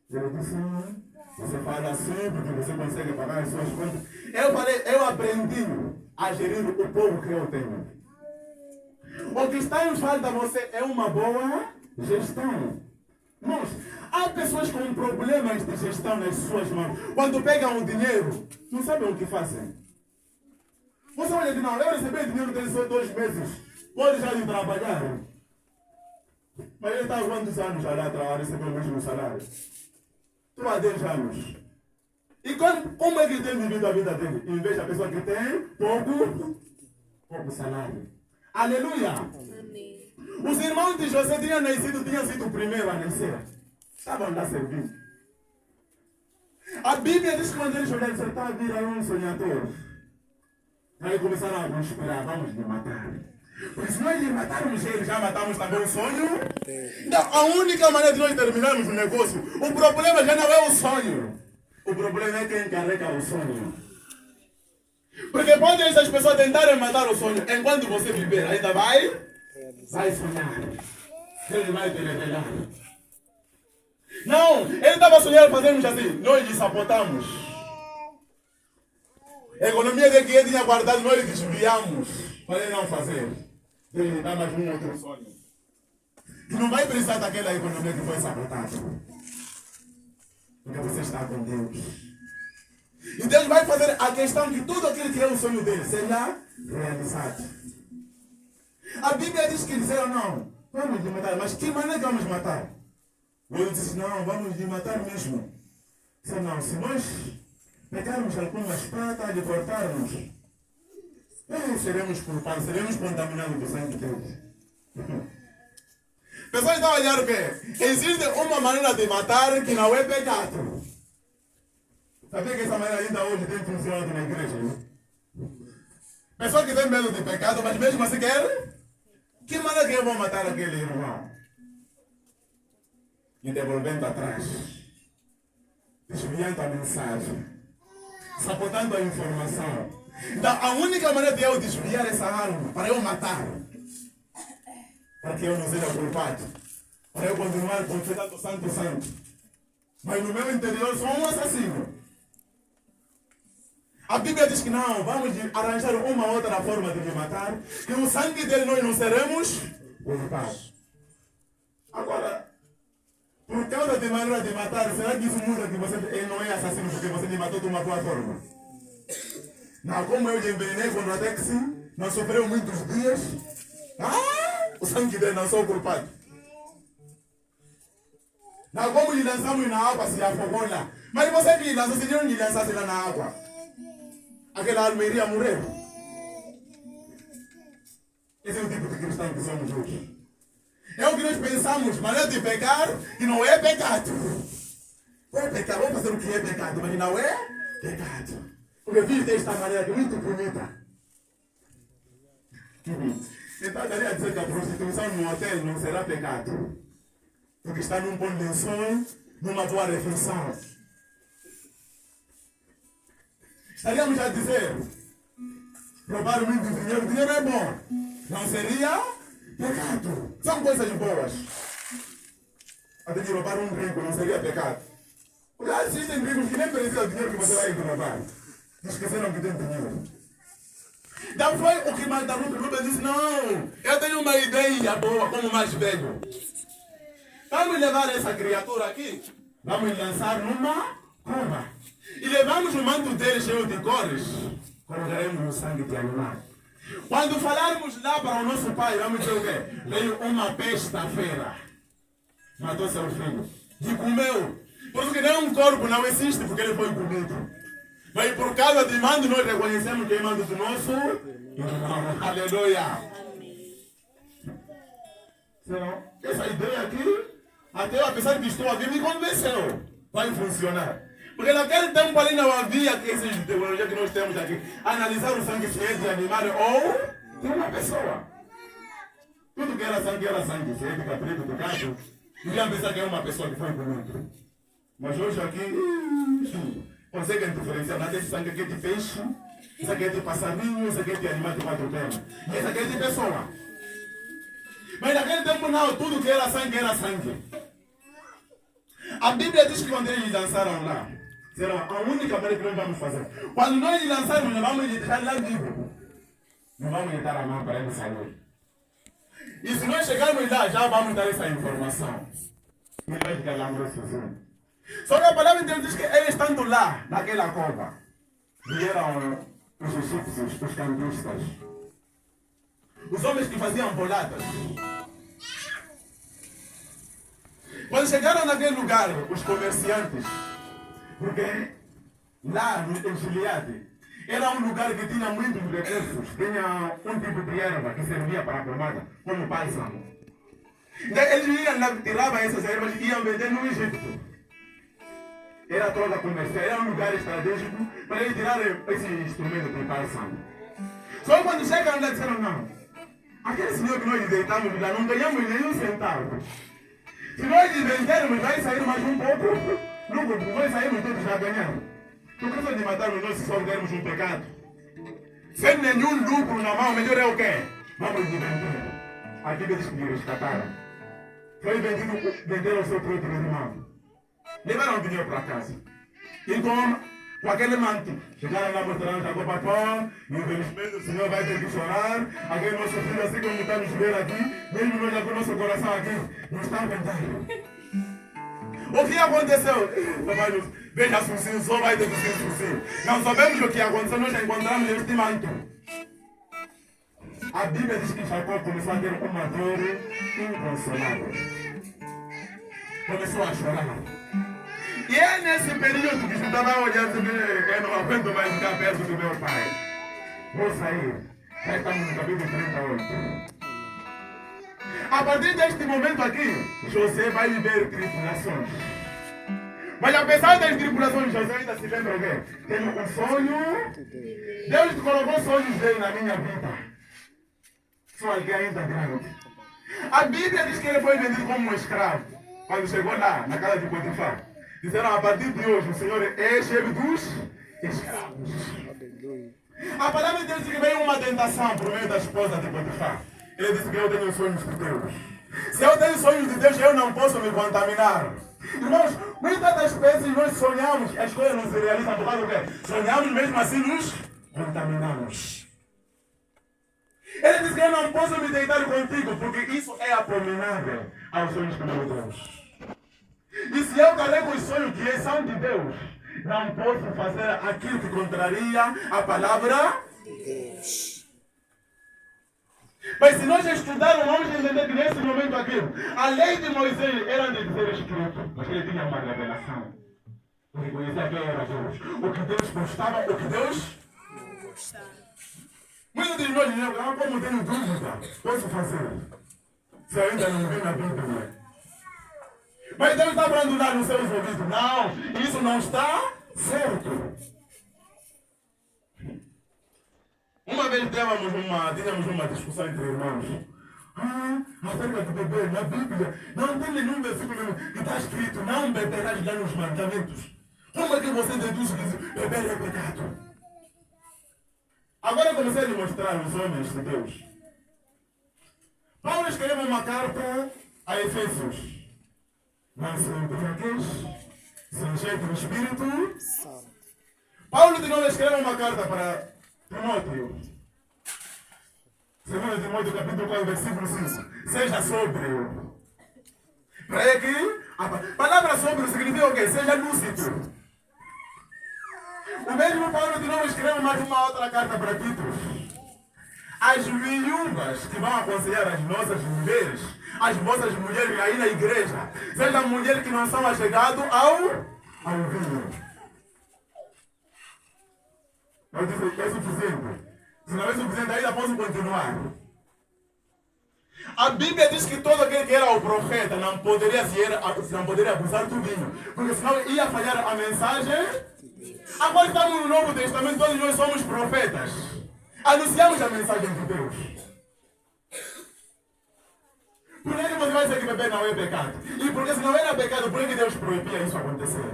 Eu disse, você fala assim porque você consegue pagar as suas contas. Eu aprendi a gerir o pouco que eu tenho. O que está em falta você é uma boa gestão. Mas há pessoas com problemas de gestão nas suas mãos. Quando pegam o dinheiro, não sabem o que fazem. Você olha de não, eu recebi dinheiro dele só 2 meses. Pode já ir trabalhar. Mas ele está há quantos anos já lá a receber o mesmo salário? Estou há 10 anos. E como é que ele tem vivido a vida dele? Em vez da pessoa que tem pouco salário. Aleluia! Amém. Os irmãos de José tinham sido o primeiro a nascer. Estavam lá servindo. A Bíblia diz que quando eles olharam, você está a vir aí um sonhador. Aí começaram a conspirar, vamos lhe matar. Porque se nós lhe matarmos ele, já matamos também o sonho. Então, a única maneira de nós terminarmos o negócio, o problema já não é o sonho. O problema é quem carrega o sonho. Porque pode essas pessoas tentarem matar o sonho, enquanto você viver, ainda vai sonhar. Ele vai te revelar. Não, ele estava sonhando, fazemos assim, nós lhe sabotamos. A economia que ele tinha guardado, nós desviamos para ele não fazer. Ele lhe dá mais um outro sonho. E não vai precisar daquela economia que foi sabotada. Porque você está com Deus. E Deus vai fazer a questão que tudo aquilo que é o sonho dele seja realizado. A Bíblia diz que disseram não, vamos lhe matar, mas que maneira que vamos matar? Ele disse, não, vamos lhe matar mesmo. Disse, não, se nós pegarmos algumas pratas e cortarmos, seremos culpados, seremos contaminados com o sangue de Deus. Pessoas estão a olhar o quê? Existe uma maneira de matar que não é pecado. Sabia que essa maneira ainda hoje tem funcionado na igreja? Pessoas que têm medo de pecado, mas mesmo assim querem? Que maneira que eu vou matar aquele irmão? E devolvendo atrás. Desviando a mensagem. sabotando a informação. Então, a única maneira de eu desviar essa arma, para eu matar, para que eu não seja culpado, para eu continuar confessando santo. Mas no meu interior sou um assassino. A Bíblia diz que não, vamos arranjar uma outra forma de me matar, e o sangue dele nós não seremos culpados. Agora, por causa de maneira de matar, será que isso muda que você não é assassino porque você me matou de uma boa forma? Não, como eu lhe envenenei com o Ratex, não sofreu muitos dias. O sangue dele não sou culpado. Não, como lhe lançamos na água, se afogou lá. Mas você que lançou, se não lhe lançasse lá na água, aquela alma iria morrer. Esse é o tipo de cristão que somos hoje. É o que nós pensamos, maneira de pecar, e não é pecado. Não é pecado, vamos fazer o que é pecado, mas não é pecado. Porque fiz desta maneira que é muito bonita. Então, eu queria dizer que a prostituição no hotel não será pecado. Porque está num bom lençol, numa boa refeição. Estaríamos a dizer, roubar muito dinheiro é bom. Não seria pecado. São coisas boas. Até que roubar um rico não seria pecado. Porque existem ricos que nem precisam do dinheiro que você vai roubar. Esqueceram que tem dinheiro. Então foi o que Marta Rubens disse, não, eu tenho uma ideia boa como mais velho. Vamos levar essa criatura aqui, vamos lançar numa cova. E levamos o manto dele cheio de cores, colocaremos no sangue de animal. Quando falarmos lá para o nosso pai, vamos dizer o quê? Veio uma besta-feira, matou seu filho, e comeu. Porque nem um corpo não existe, porque ele foi comido. Mas por causa de mando, nós reconhecemos que é mando do nosso irmão. Aleluia. Senão, essa ideia aqui, até eu, apesar que estou aqui, me convenceu. Vai funcionar. Porque naquele tempo ali não havia essa tecnologia que nós temos aqui. Analisar o sangue se é de animal ou de uma pessoa. Tudo que era sangue. Se é de cabrito, de gato, deviam pensar que é uma pessoa que foi comigo. Mas hoje aqui, conseguem diferenciar, mas esse sangue aqui é de peixe, esse aqui é de passarinho, esse aqui é de animal de quatro pernas, e esse aqui é de pessoa. Mas naquele tempo não, tudo que era sangue era sangue. A Bíblia diz que quando eles lançaram lá, será a única maneira que nós vamos fazer. Quando nós lançarmos, nós vamos deixar lá vivo. Não vamos lhe dar a mão para ele sair. E se nós chegarmos lá, já vamos dar essa informação. E vai ficar lá sozinho. Só que a palavra de Deus diz que eles estando lá, naquela cova, vieram os egípcios, os cambistas, os homens que faziam boladas. Quando chegaram naquele lugar, os comerciantes, porque lá em Gileade, era um lugar que tinha muitos recursos, tinha um tipo de erva que servia para a pomada, como bálsamo. Então eles iam lá, tiravam essas ervas e iam vender no Egito. Era toda comercial, era um lugar estratégico para eles tirarem esse instrumento de bálsamo. Só quando chegaram lá disseram, não, aquele senhor que nós deitamos lá não ganhamos nenhum centavo. Se nós vendermos, vai sair mais um pouco, lucro, nós saímos todos já ganhando. Tu precisa de matarmos nós se só dermos um pecado. Sem nenhum lucro na mão, melhor é o quê? Vamos de vender. A Bíblia diz que me resgataram. Foi vendido, venderam o seu próprio irmão. Levaram o dinheiro para casa. Então, com aquele manto, chegaram lá mostrando a copa pão, infelizmente o Senhor vai ter que chorar. Aquele nosso filho, assim como está nos ver aqui, mesmo nós com o nosso coração aqui, não está aguentando. O que aconteceu? Veja, Sussinho, só vai ter que ser Sussinho. Não sabemos o que aconteceu, nós encontramos este manto. A Bíblia diz que Jacó começou a ter uma dor inconsolável. Começou a chorar. E é nesse período que eu estava olhando, eu não aguento mais ficar perto do meu pai. Vou sair. Já estamos no capítulo 38. A partir deste momento aqui, José vai viver tribulações. Mas apesar das tribulações, José ainda se lembra o quê? Tem um sonho. Deus colocou sonhos dele na minha vida. Só alguém ainda grande. A Bíblia diz que ele foi vendido como um escravo. Quando chegou lá, na casa de Potifar. Disseram, a partir de hoje, o Senhor é chefe dos escravos. Aleluia. A palavra de Deus diz que veio uma tentação por meio da esposa de Potifar. Ele disse que eu tenho sonhos de Deus. Se eu tenho sonhos de Deus, eu não posso me contaminar. Irmãos, muitas das vezes nós sonhamos, as coisas não se realizam por causa do quê? Sonhamos mesmo assim, nos contaminamos. Ele disse que eu não posso me deitar contigo, porque isso é abominável aos sonhos do meu Deus. E se eu carrego os sonhos que são de Deus, não posso fazer aquilo que contraria a palavra de Deus. Mas se nós estudarmos, vamos entender que nesse momento aqui, a lei de Moisés era de ser escrito, mas ele tinha uma revelação. Porque conhecia quem era Deus. O que Deus gostava, o que Deus não gostava. Muitos de nós dizem, como tenho dúvida, posso fazer. Se ainda não vem na Bíblia. Mas Deus está falando lá nos seus ouvidos. Não, isso não está certo. Uma vez tínhamos uma discussão entre irmãos. Acerca de beber, na Bíblia, não tem nenhum versículo que está escrito, não beberás lá nos mandamentos. Como é que você deduz que beber é pecado? Agora eu comecei a lhe mostrar os homens de Deus. Paulo escreveu uma carta a Efésios. Mas se embriaguez, se encher do Espírito Santo. Paulo de novo escreve uma carta para Timóteo. 2 Timóteo capítulo 4, versículo 5. Seja sóbrio. Para que a palavra sóbrio significa o quê? Seja lúcido. O mesmo Paulo de novo escreve mais uma outra carta para Tito. As viúvas que vão aconselhar as nossas mulheres, as vossas mulheres aí na igreja, seja mulheres que não são achegadas ao vinho. Eu disse, é suficiente. Se não é suficiente, ainda posso continuar. A Bíblia diz que todo aquele que era o profeta não poderia abusar do vinho, porque senão ia falhar a mensagem. Agora estamos no Novo Testamento, todos nós somos profetas. Anunciamos a mensagem de Deus. Por que você vai dizer que beber não é pecado? E porque se não era pecado, por que Deus proibia isso acontecer?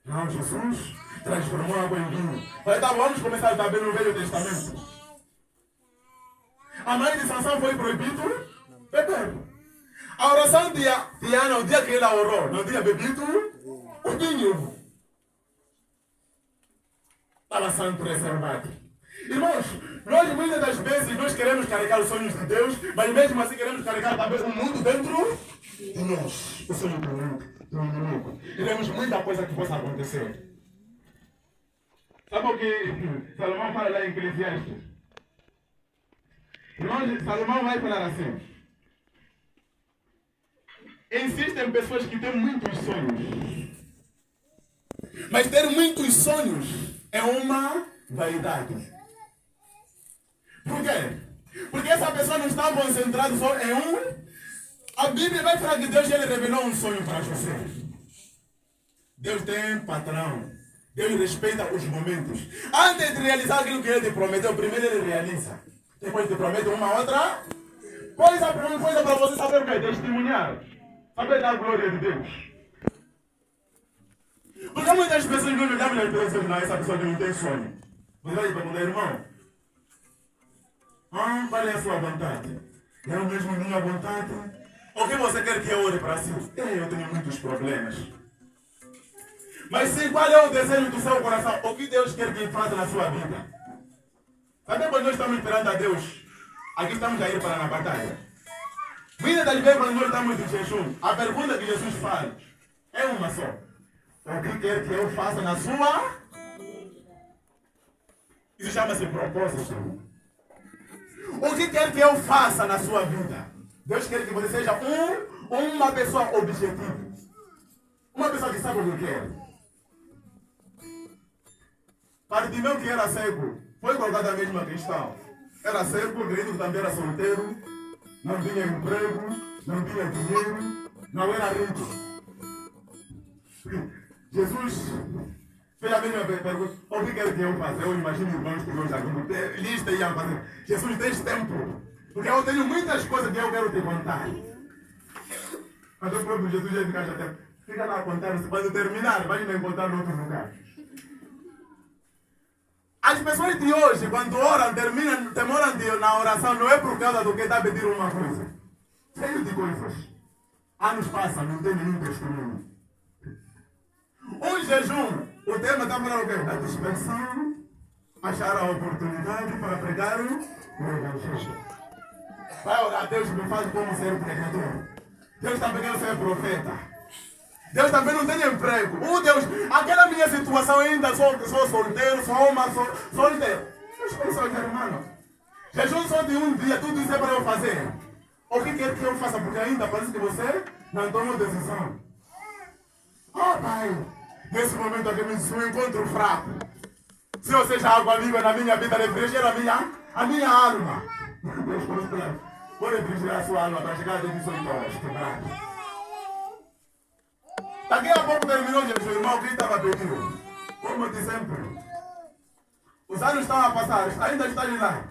Não, Jesus transformou água em vinho. Falei, tá, vamos começar também no Velho Testamento. A mãe de Sansão foi proibido beber. A oração de Ana, o dia que ela orou, não tinha bebido o vinho. Estava santo reservado. Irmãos, nós muitas das vezes nós queremos carregar os sonhos de Deus, mas mesmo assim queremos carregar talvez um mundo dentro de nós. O sonho do mundo, do inimigo. Queremos muita coisa que possa acontecer. Sabe o que Salomão fala lá em Eclesiastes? Irmãos, Salomão vai falar assim. Existem pessoas que têm muitos sonhos. Mas ter muitos sonhos é uma vaidade. Por quê? Porque essa pessoa não está concentrada só em um. A Bíblia vai falar que Deus ele revelou um sonho para José. Deus tem patrão. Deus respeita os momentos. Antes de realizar aquilo que ele te prometeu, primeiro ele realiza. Depois te promete uma outra coisa para você saber o que é testemunhar. Saber dar glória de Deus. Porque muitas pessoas não olham para as pessoas, não, essa pessoa que não tem sonho. Você vai perguntar, irmão, qual é a sua vontade? Eu mesmo minha vontade? O que você quer que eu ore para si? Eu tenho muitos problemas. Mas sim, qual é o desejo do seu coração? O que Deus quer que faça na sua vida? Até quando nós estamos esperando a Deus, aqui estamos a ir para a batalha. Muitas das vezes quando nós estamos de jejum, a pergunta que Jesus faz é uma só. O que quer que eu faça na sua? Isso chama-se propósito. O que quer que eu faça na sua vida? Deus quer que você seja uma pessoa objetiva. Uma pessoa que sabe o que quer. Bartimeu, que era cego, foi colocado a mesma questão. Era cego, grito que também era solteiro, não tinha emprego, não tinha dinheiro, não era rico. Jesus fez a mesma pergunta. O que quer que eu faça? Eu imagino irmãos que hoje aqui lista iam fazer. Jesus, tens tempo. Porque eu tenho muitas coisas que eu quero te contar. Mas o próprio Jesus já fica tempo. Fica lá a contar. Quando terminar, vai me encontrar em outro lugar. As pessoas de hoje, quando oram, demoram na oração, não é por causa do que está a pedir uma coisa. Cheio de coisas. Anos passam, não tem nenhum testemunho. Um jejum, o tema está falando o quê? Da dispersão, achar a oportunidade para pregar o Evangelho. Vai orar, Deus me faz como ser pregador. Deus também quer ser profeta. Deus também não tem emprego. Deus, aquela minha situação ainda, sou solteiro, sou uma solteiro. As pessoas, irmão. Jejum só de um dia, tudo isso é para eu fazer. O que quer que eu faça? Porque ainda parece que você não tomou decisão. Pai, nesse momento aqui me encontro fraco. Se eu seja água viva na minha vida, refrigera a minha alma. Deus, vou refrigerar a sua alma para chegar até 18 horas, quebrado. Daqui a pouco terminou Jesus, irmão, o que estava pedindo? Como de sempre. Os anos estão a passar, ainda está lá.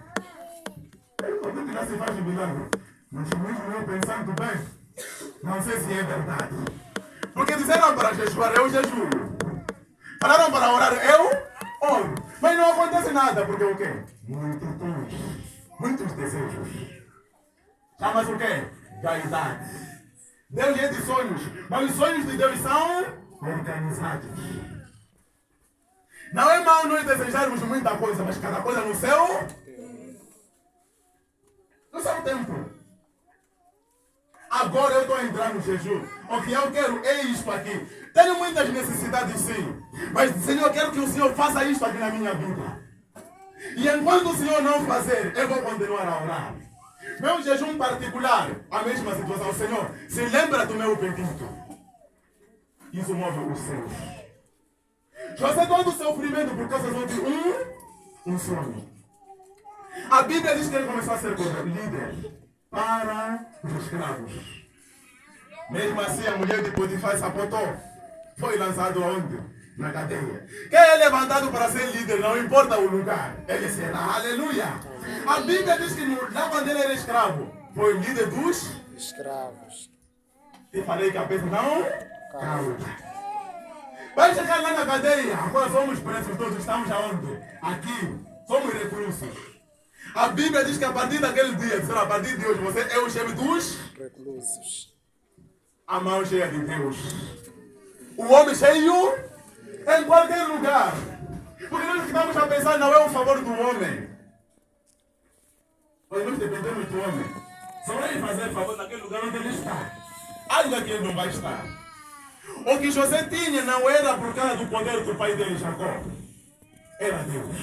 Quando que já se faz de milagre? Mas mesmo eu pensando bem, não sei se é verdade. Porque disseram para jejuar, eu jejuo. Falaram para orar, eu oro. Mas não acontece nada, porque o quê? Muitos desejos. Chama-se o quê? Vaidade. Deus é de sonhos, mas os sonhos de Deus são organizados. Não é mal nós desejarmos muita coisa, mas cada coisa no seu tempo. Agora eu estou a entrar no jejum. O que eu quero é isto aqui. Tenho muitas necessidades sim, mas Senhor, eu quero que o Senhor faça isto aqui na minha vida. E enquanto o Senhor não fazer, eu vou continuar a orar. Meu jejum particular, a mesma situação. Senhor, se lembra do meu pedido. Isso move os céus. José todo o sofrimento por causa de um sonho. A Bíblia diz que ele começou a ser líder para os escravos. Mesmo assim, a mulher de Potifar se apontou. Foi lançado aonde? Na cadeia. Quem é levantado para ser líder, não importa o lugar, ele será. Aleluia. A Bíblia diz que lá quando ele era escravo, foi o líder dos escravos. E falei que a pessoa não causa. Vai chegar lá na cadeia. Agora somos presos todos. Estamos aonde? Aqui. Somos reclusos. A Bíblia diz que a partir daquele dia, a partir de hoje, você é o chefe dos reclusos. A mão cheia de Deus. O homem cheio em qualquer lugar. Porque nós estamos a pensar, não é o favor do homem. Nós dependemos do homem. Só vai fazer favor naquele lugar onde ele está. Ainda que ele não vai estar. O que José tinha não era por causa do poder do pai dele, Jacó. Era Deus.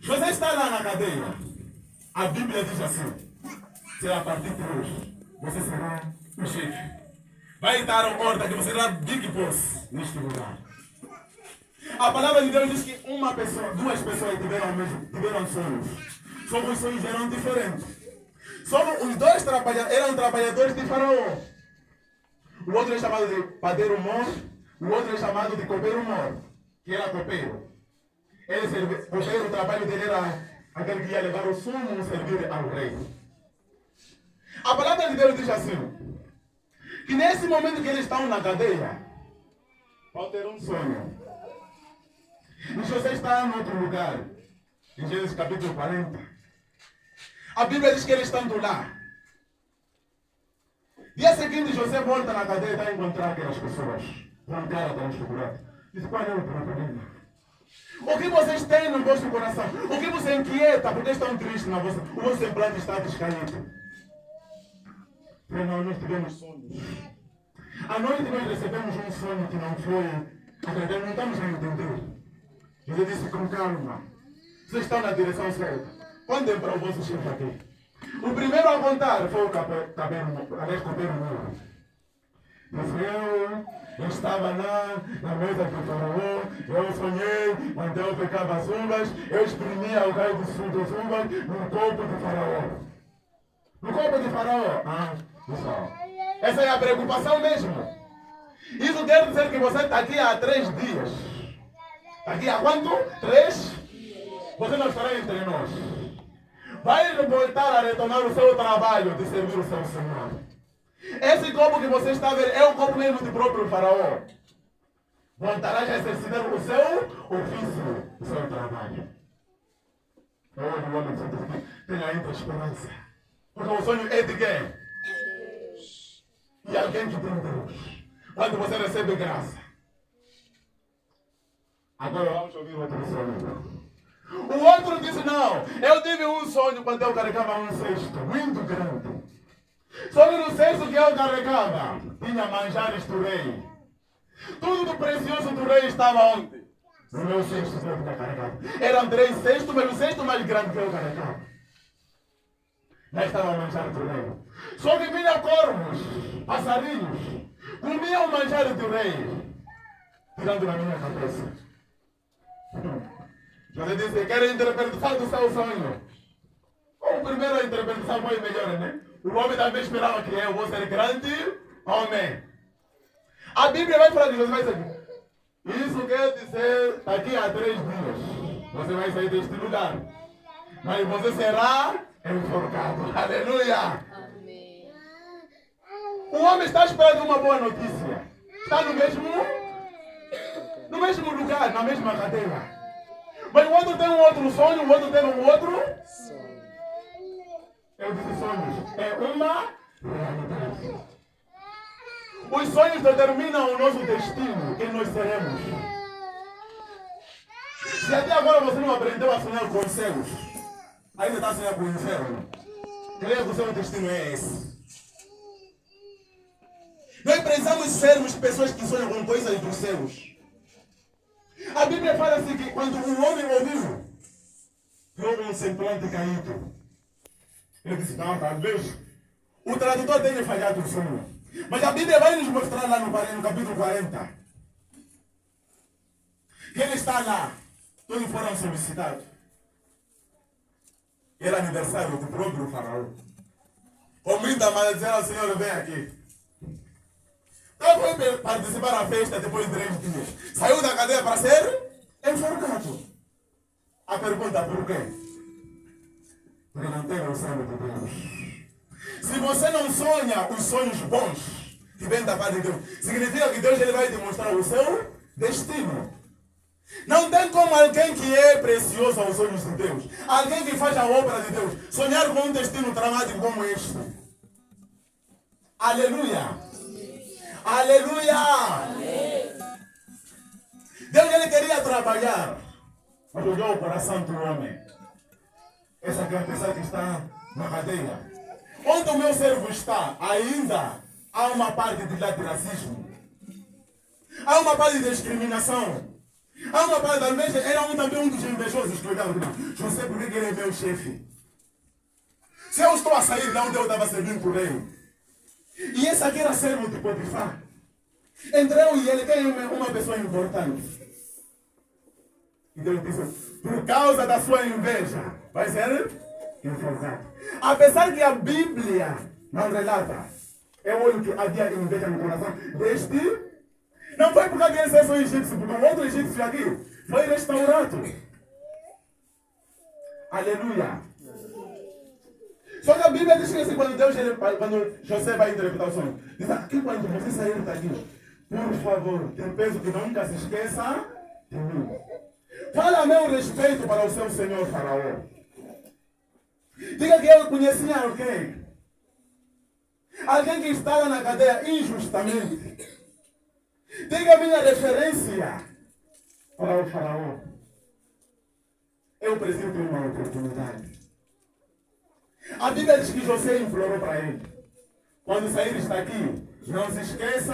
José está lá na cadeia. A Bíblia diz assim: se a partir de hoje você será o chefe. Vai dar a ordem que você será big boss neste lugar. A palavra de Deus diz que uma pessoa, duas pessoas tiveram sonhos. Só que os sonhos eram diferentes. Só os dois eram trabalhadores de Faraó. O outro é chamado de padeiro mor, o outro é chamado de copeiro mor, que era copeiro. O trabalho dele era aquele que ia levar o sumo e servir ao rei. A palavra de Deus diz assim, que nesse momento que eles estão na cadeia, vão ter um sonho. E José está em outro lugar, em Gênesis capítulo 40. A Bíblia diz que eles estão lá. Dia seguinte, José volta na cadeia para encontrar aquelas pessoas. Com cara transfigurada. Diz, qual é o problema? O que vocês têm no vosso coração? O que você inquieta? Porque estão tristes na vossa... O vosso semblante está descaído. Mas nós tivemos sonhos. À noite nós recebemos um sonho que não foi... Não estamos a entender. José disse com calma. Vocês estão na direção certa. Contem para o vosso chefe aqui. O primeiro a contar foi o copeiro mor. Eu estava lá na mesa do Faraó, eu sonhei, quando eu pegava as uvas, eu exprimia o raio das uvas no corpo de Faraó. No corpo de Faraó? Pessoal, essa é a preocupação mesmo. Isso quer dizer que você está aqui há 3 dias. Está aqui há quanto? 3? Você não estará entre nós. Vai voltar a retornar o seu trabalho de servir o seu Senhor. Esse copo que você está vendo é o copo mesmo do próprio Faraó. Voltarás a exercitar o seu ofício, o seu trabalho. Hoje o homem sempre tem ainda esperança. Porque o sonho é de quem? E alguém que tem Deus. Quando você recebe graça. Agora vamos ouvir outro sonho. O outro disse, não, eu tive um sonho quando eu carregava um cesto muito grande. Só que no cesto que eu carregava, tinha manjares do rei. Tudo do precioso do rei estava onde? No meu cesto que eu carregava. Eram 3 cestos, mas o cesto mais grande que eu carregava. Já estava a manjar do rei. Só que vinha corvos, passarinhos, comiam o manjar do rei, tirando na minha cabeça. Você disse, quero interpretar do seu sonho. O primeiro a interpretação foi melhor, né? O homem também esperava que eu vou ser grande homem. A Bíblia vai falar de você, vai saber. Isso quer dizer, daqui a 3 dias, você vai sair deste lugar. Mas você será enforcado. Aleluia! Amém. O homem está esperando uma boa notícia. Está no mesmo lugar, na mesma cadeira. Mas o outro tem um outro sonho, o outro tem um outro Sonho. Eu disse sonhos. É uma realidade. Os sonhos determinam o nosso destino, quem nós seremos. Se até agora você não aprendeu a sonhar com os céus, ainda está a sonhar com o inferno. Creio que o seu destino é esse. Nós precisamos sermos pessoas que sonham com coisas dos céus. A Bíblia fala assim que quando um homem ouviu, viu um semblante caído. Ele disse, não, talvez o tradutor tenha falhado o sonho. Mas a Bíblia vai nos mostrar lá no capítulo 40. Que ele está lá. Todos foram solicitados. Era aniversário do próprio faraó. O muita mas dizer ao Senhor, vem aqui. Então foi participar da festa depois de 3 dias. Saiu da cadeia para ser enforcado. A pergunta, por quê? Porque não tem o sangue de Deus. Se você não sonha os sonhos bons que vêm da parte de Deus, significa que Deus ele vai te mostrar o seu destino. Não tem como alguém que é precioso aos olhos de Deus, alguém que faz a obra de Deus, sonhar com um destino dramático como este. Aleluia! Aleluia! Deus ele queria trabalhar, mas olhou o coração do homem. Essa pessoa que está na cadeia. Onde o meu servo está, ainda há uma parte de racismo. Há uma parte de discriminação. Há uma parte, talvez, era também um dos invejosos que olhava para José, por que ele é meu chefe? Se eu estou a sair de onde eu estava servindo o rei, e esse aqui era servo de Potifar, entrou e ele tem uma pessoa importante. E Deus disse, por causa da sua inveja, vai ser enforcado. Apesar que a Bíblia não relata, eu olho que havia inveja no coração deste. Não foi porque havia excesso egípcio, porque o outro egípcio aqui foi restaurado. Aleluia. Só que a Bíblia diz que assim, quando José vai interpretar o sonho, diz aqui quando você sair daqui, por favor, tem peso que nunca se esqueça de mim. Fala a meu respeito para o seu senhor faraó. Diga que eu conhecia alguém. Alguém que estava na cadeia injustamente. Diga a minha referência para o faraó. Eu preciso ter uma oportunidade. A Bíblia diz que José implorou para ele. Quando saíres daqui, não se esqueça.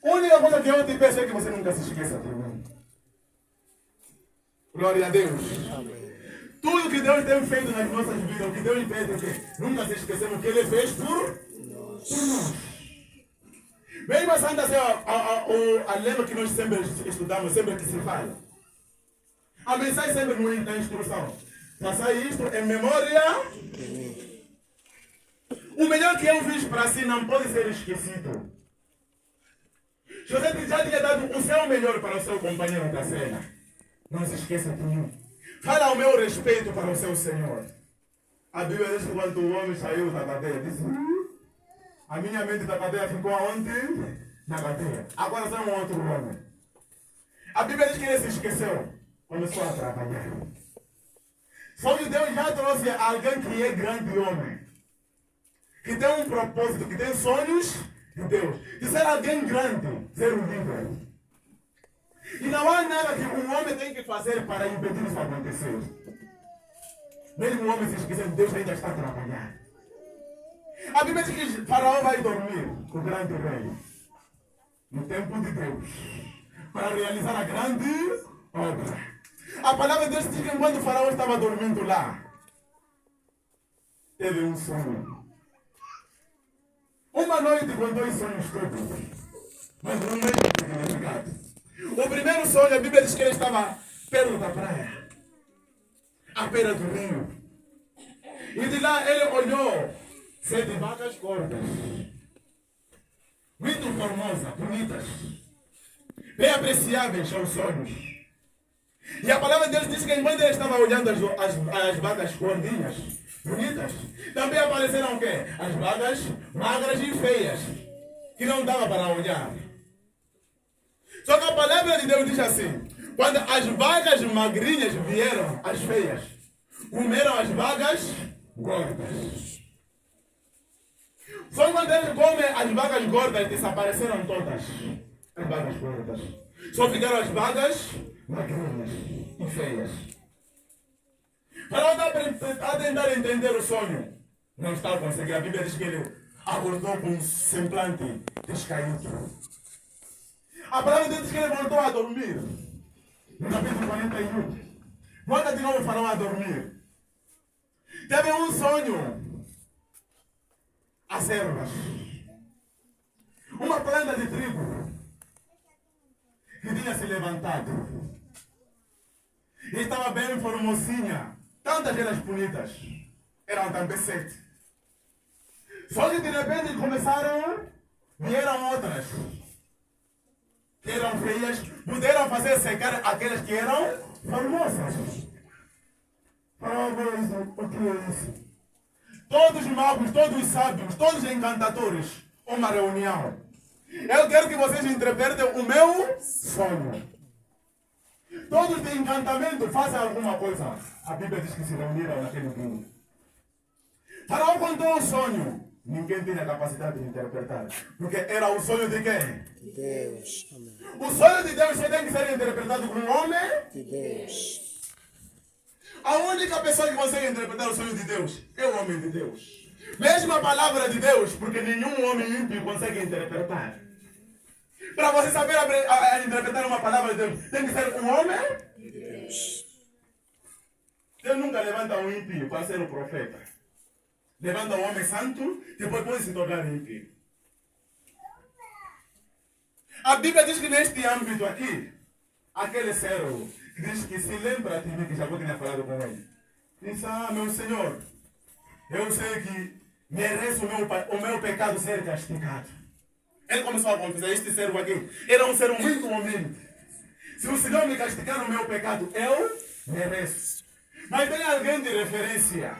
A única coisa que eu te peço é que você nunca se esqueça de mim. Glória a Deus. Tudo que Deus tem feito nas nossas vidas, o que Deus fez é que nunca se esquecemos o que Ele fez por nós. Mesmo assim, a lema que nós sempre estudamos, sempre que se fala. A mensagem sempre na instrução. Passar isto em memória. O melhor que eu fiz para si não pode ser esquecido. José já tinha dado o seu melhor para o seu companheiro da cena. Não se esqueça de mim. Fala o meu respeito para o seu Senhor. A Bíblia diz que quando o homem saiu da cadeia, disse, a minha mente da cadeia ficou aonde? Na cadeia. Agora tem um outro homem. A Bíblia diz que ele se esqueceu. Começou a trabalhar. Só que Deus já trouxe alguém que é grande homem. Que tem um propósito, que tem sonhos de Deus. De ser alguém grande, ser um líder. E não há nada que um homem tem que fazer para impedir isso acontecer. Mesmo o homem se esquecer, Deus ainda está a trabalhar. A Bíblia diz que Faraó vai dormir, o grande rei, no tempo de Deus, para realizar a grande obra. A palavra de Deus diz que quando o Faraó estava dormindo lá, teve um sonho. Uma noite com dois sonhos todos, mas não é significado. O primeiro sonho, a Bíblia diz que ele estava perto da praia, à beira do rio. E de lá ele olhou 7 vacas gordas, muito formosas, bonitas, bem apreciáveis aos olhos. E a palavra de Deus diz que enquanto ele estava olhando as vacas gordinhas, bonitas, também apareceram o quê? As vacas magras e feias, que não dava para olhar. Só que a palavra de Deus diz assim: quando as vacas magrinhas vieram, as feias, comeram as vacas gordas. Só quando eles comem as vacas gordas, desapareceram todas as vacas gordas. Só ficaram as vacas magrinhas e feias. Faraó está a tentar entender o sonho. Não está a conseguir. A Bíblia diz que ele acordou com um semblante descaído. A palavra de Deus diz que ele voltou a dormir. No capítulo 41. Volta de novo o Faraó a dormir. Teve um sonho. As ervas. Uma planta de trigo que tinha se levantado. E estava bem formosinha. Tantas eras bonitas. Eram também 7. Só que de repente vieram outras. Que eram feias. Puderam fazer secar aquelas que eram formosas. O que é isso? Todos os magos, todos os sábios, todos os encantadores. Uma reunião. Eu quero que vocês interpretem o meu sonho. Todos de encantamento fazem alguma coisa. A Bíblia diz que se reuniram naquele dia. Faraó contou o sonho. Ninguém tinha capacidade de interpretar. Porque era o sonho de quem? Deus. Amém. O sonho de Deus só tem que ser interpretado por um homem De Deus. A única pessoa que consegue interpretar o sonho de Deus é o homem de Deus. Mesmo a palavra de Deus, porque nenhum homem ímpio consegue interpretar. Para você saber interpretar uma palavra de Deus, tem que ser um homem de Deus. Deus nunca levanta um ímpio para ser um profeta. Levanta um homem santo, depois pode se tornar ímpio. A Bíblia diz que neste âmbito aqui, aquele servo diz que se lembra de mim, que já tinha falado com ele. Diz: meu Senhor, eu sei que mereço o meu pecado ser castigado. Ele começou a confessar: este servo aqui era um servo muito humilde. Se o Senhor me castigar o meu pecado, eu mereço. Mas tem alguém de referência.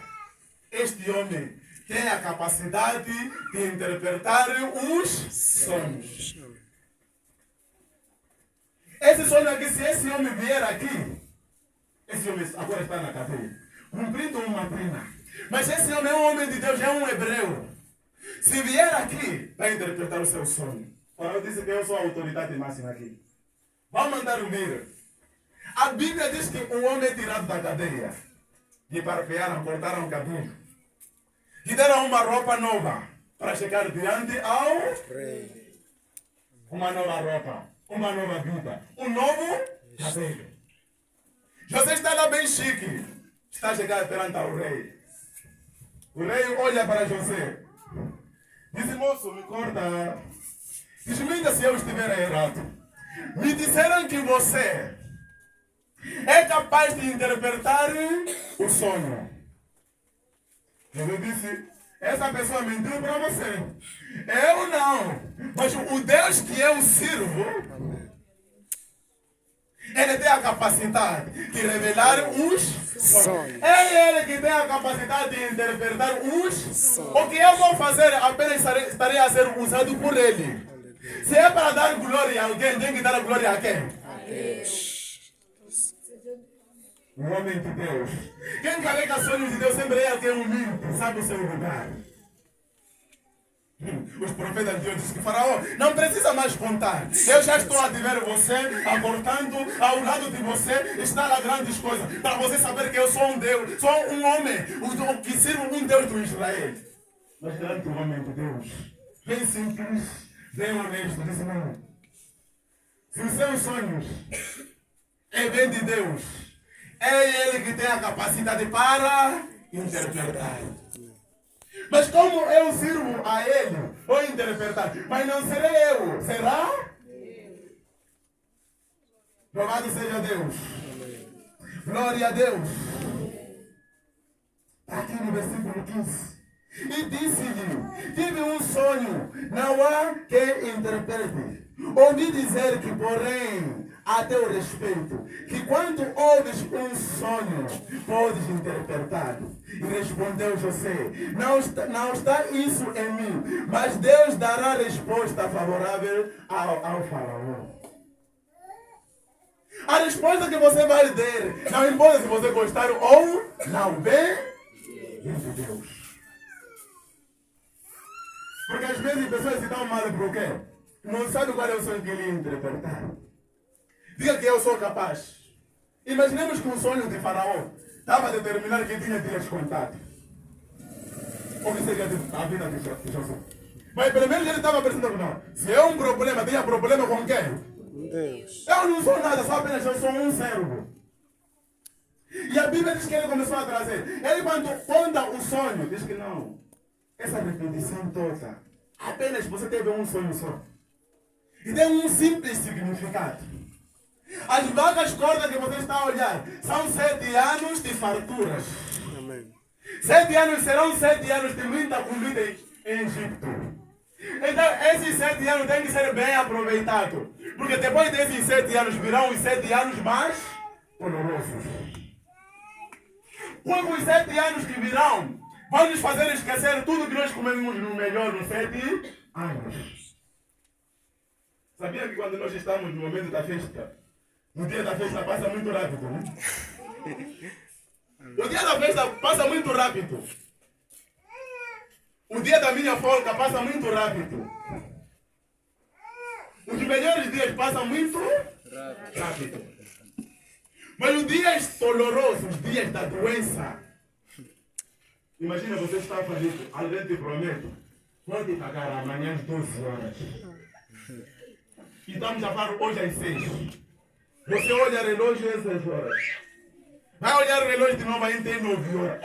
Este homem tem a capacidade de interpretar os sonhos. Esse sonho aqui, se esse homem vier aqui, esse homem agora está na cadeia, cumprindo uma pena. Mas esse homem é um homem de Deus, é um hebreu. Se vier aqui, vai interpretar o seu sonho. Faraó disse que eu sou a autoridade máxima aqui. Vamos mandar o vir. A Bíblia diz que um homem é tirado da cadeia. E parpearam, cortaram o cabelo. E deram uma roupa nova para chegar diante ao rei. Uma nova roupa. Uma nova vida, um novo cabelo. José está lá bem chique, está chegando perante ao rei. O rei olha para José, diz: moço, me corta. Diz: ainda se eu estiver errado. Me disseram que você é capaz de interpretar o sonho. José disse: essa pessoa mentiu para você. Eu não. Mas o Deus que eu sirvo, ele tem a capacidade de revelar os sonhos. É ele que tem a capacidade de interpretar os sonhos. O que eu vou fazer apenas estarei a ser usado por ele. Se é para dar glória a alguém, tem que dar glória a quem? Um homem de Deus. Quem carrega sonhos de Deus sempre é alguém humilde, sabe o seu lugar. Os profetas de Deus dizem que Faraó não precisa mais contar. Eu já estou a ver você, abortando ao lado de você, está lá grandes coisas. Para você saber que eu sou um Deus, sou um homem, que sirvo um Deus do Israel. Mas grande homem de Deus, bem simples, bem honesto, disse não. Se os seus sonhos é bem de Deus, é Ele que tem a capacidade para interpretar. Mas como eu sirvo a Ele, vou interpretar. Mas não serei eu, será? Louvado seja Deus. Glória a Deus. Aqui no versículo 15. E disse-lhe, tive um sonho, não há quem interprete. Ouvi dizer que, porém, a teu respeito, que quando ouves um sonho, podes interpretar. E respondeu José, não está isso em mim, mas Deus dará resposta favorável ao faraó. A resposta que você vai dar, não importa se você gostar ou não, vem de Deus. Porque às vezes as pessoas se dão mal por quê? Não sabem qual é o sonho que ele interpretar. Diga que eu sou capaz. Imaginemos que um sonho de Faraó estava a determinar que tinha dias contados. Ou que seria a vida de José. Mas pelo menos ele estava pensando, não. Se é um problema, tinha problema com quem? Deus. Eu não sou nada, só apenas eu sou um servo. E a Bíblia diz que ele começou a trazer. Ele quando conta o sonho, diz que não. Essa repetição toda, apenas você teve um sonho só. E tem um simples significado. As vacas gordas que você está a olhar são 7 anos de farturas. Amém. 7 anos serão 7 anos de muita comida em Egito. Então, esses 7 anos têm que ser bem aproveitados. Porque depois desses 7 anos virão os 7 anos mais dolorosos. Com os 7 anos que virão, vão nos fazer esquecer tudo que nós comemos no melhor nos 7 anos. Sabia que quando nós estamos no momento da festa, o dia da festa passa muito rápido, né? O dia da festa passa muito rápido. O dia da minha folga passa muito rápido. Os melhores dias passam muito rápido. Mas os dias dolorosos, os dias da doença. Imagina você está fazendo, alguém te promete, vou te pagar amanhã às 12 horas. E estamos a falar hoje às 6. Você olha o relógio às 6 horas. Vai olhar o relógio de novo, ainda tem 9 horas.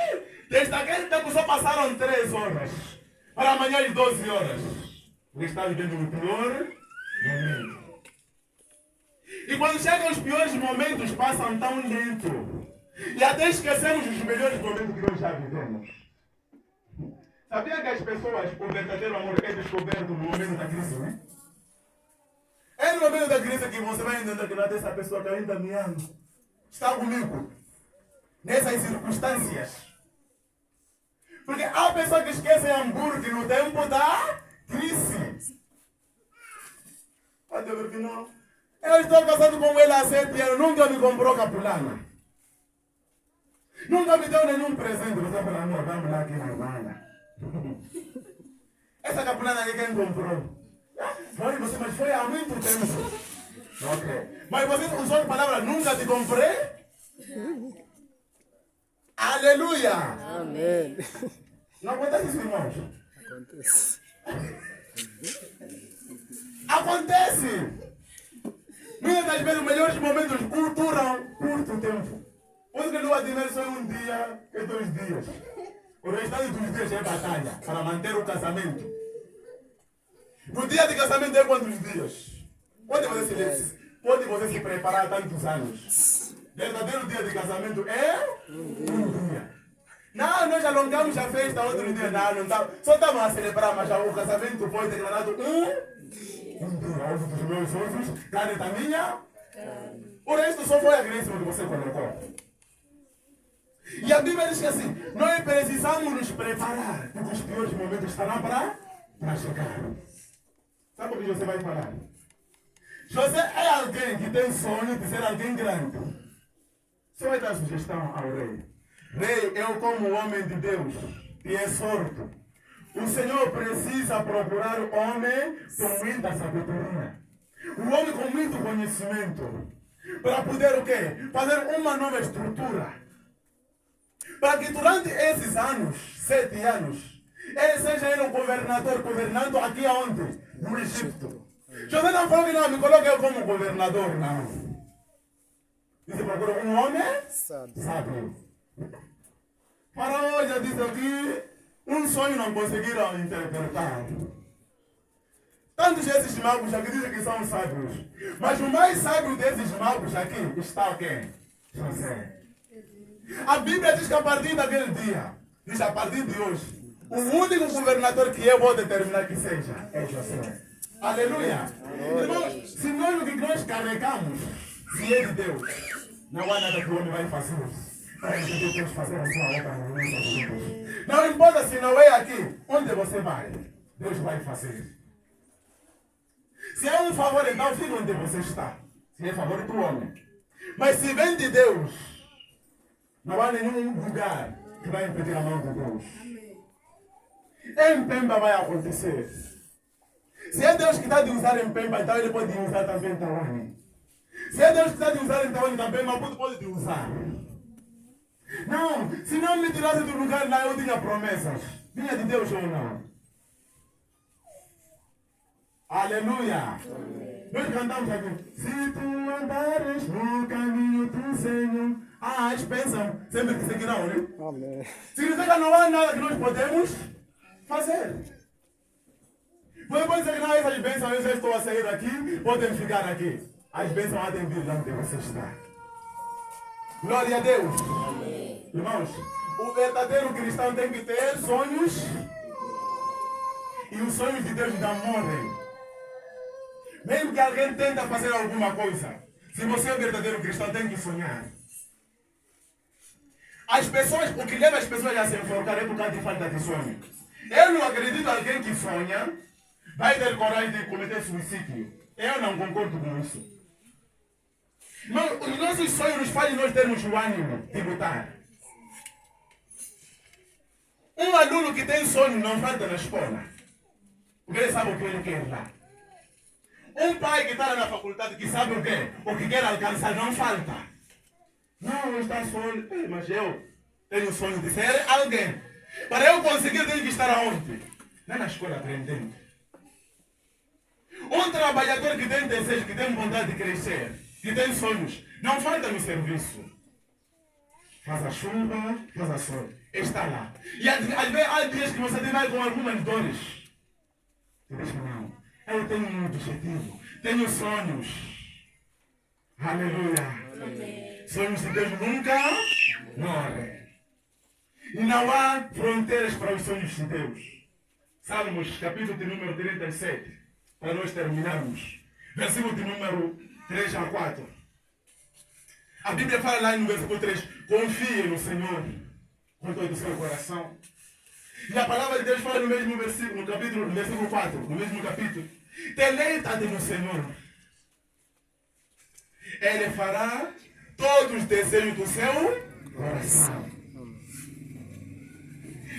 Desde aquele tempo só passaram 3 horas. Para amanhã às 12 horas. Você está vivendo o pior momento. E quando chegam os piores momentos, passam tão lento. E até esquecemos os melhores momentos que nós já vivemos. Sabia que as pessoas, o verdadeiro amor é descoberto no momento da crise, né? É no momento da crise que você vai entender que não é dessa pessoa que ainda me ama. Está comigo. Nessas circunstâncias. Porque há pessoas que esquecem hambúrguer no tempo da crise. Pode ver que não. Eu estou casado com ele há 7 anos, nunca me comprou capulana. Nunca me deu nenhum presente. Você fala, amor, vamos lá aqui na Irlanda. Essa capulana aqui quem comprou? Foi você, mas foi há muito tempo. Ok. Mas você usou a palavra nunca te comprei? Aleluia! Amém. Não acontece isso, irmãos? Acontece. Acontece! Muitas das vezes os melhores momentos duram curto tempo. Por que lua de mel só é um dia e 2 dias. O restante dos dias é batalha para manter o casamento. O dia de casamento é quantos dias? Pode você se preparar há tantos anos. Verdadeiro dia de casamento é um dia. Não, nós alongamos a festa outro dia. Não tá. Só estamos a celebrar, mas o casamento foi declarado um dia. Ovo dos meus ossos, carne da minha. O resto só foi a graça que você colocou. E a Bíblia diz que assim, nós precisamos nos preparar, porque os piores momentos estarão para chegar. Sabe o que você vai falar? José é alguém que tem sonho de ser alguém grande. Só vai dar sugestão ao rei. Rei, eu como homem de Deus te exorto. O Senhor precisa procurar o homem com muita sabedoria. Um homem com muito conhecimento. Para poder o quê? Fazer uma nova estrutura. Para que durante esses anos, 7 anos, ele seja ele um governador, governando aqui aonde? No Egito. José não falou que não, me coloque eu como governador, não. Disse, procura um homem sábio. Faraó já disse aqui, um sonho não conseguiram interpretar. Tantos esses magos aqui dizem que são sábios. Mas o mais sábio desses magos aqui está quem? José. A Bíblia diz que a partir daquele dia, diz a partir de hoje, o único governador que eu vou determinar que seja é José. Aleluia. Irmãos, se nós o que nós carregamos, se é de Deus, não há nada que o homem vai fazer. Para que Deus fazer a sua obra no nosso vida. Não importa se não é aqui, onde você vai, Deus vai fazer. Se é um favor, então fica onde você está. Se é favor do homem. Mas se vem de Deus, não há nenhum lugar que vai impedir a mão de Deus. Em Pemba vai acontecer. Se é Deus que está de usar em Pemba, então ele pode usar também em Tawane. Se é Deus que está de usar em Tawane também, Maputo pode usar. Não, se não me tirasse do lugar lá, eu tinha promessas. Vinha de Deus ou não? Aleluia! Nós cantamos aqui. Se tu andares no caminho do Senhor. Eles pensam sempre que seguirão, né? Amém. Significa que não há nada que nós podemos fazer. Você pode dizer que não, essas bênçãos, eu já estou a sair daqui, podem ficar aqui. As bênçãos há de vir lá onde você está. Glória a Deus. Amém. Irmãos, o verdadeiro cristão tem que ter sonhos. E os sonhos de Deus não morrem. Mesmo que alguém tenta fazer alguma coisa, se você é um verdadeiro cristão, tem que sonhar. As pessoas, o que leva as pessoas a se enforcar é por causa de falta de sonho. Eu não acredito em alguém que sonha vai ter coragem de cometer suicídio. Eu não concordo com isso. Não, os nossos sonhos nos fazem nós termos o ânimo de lutar. Um aluno que tem sonho não falta na escola. Porque ele sabe o que ele quer lá. Um pai que está na faculdade que sabe o quê? O que quer alcançar não falta. Não, está sonho. Mas eu tenho o sonho de ser alguém. Para eu conseguir, eu tenho que estar aonde? Não na escola aprendendo. Um trabalhador que tem desejo, que tem vontade de crescer, que tem sonhos, não falta no serviço. Faz a chuva, faz a sol. Está lá. E às vezes há dias que você vai com algumas dores. Você diz, não, eu tenho um objetivo, tenho sonhos. Aleluia. Amém. Sonhos de Deus nunca morrem. E não há fronteiras para os sonhos de Deus. Salmos, capítulo de número 37, para nós terminarmos. Versículo de número 3 a 4. A Bíblia fala lá no versículo 3, confie no Senhor com todo o seu coração. E a palavra de Deus fala no mesmo versículo, no capítulo, no versículo 4, no mesmo capítulo. Deleita-te no Senhor. Ele fará todos os desejos do seu coração.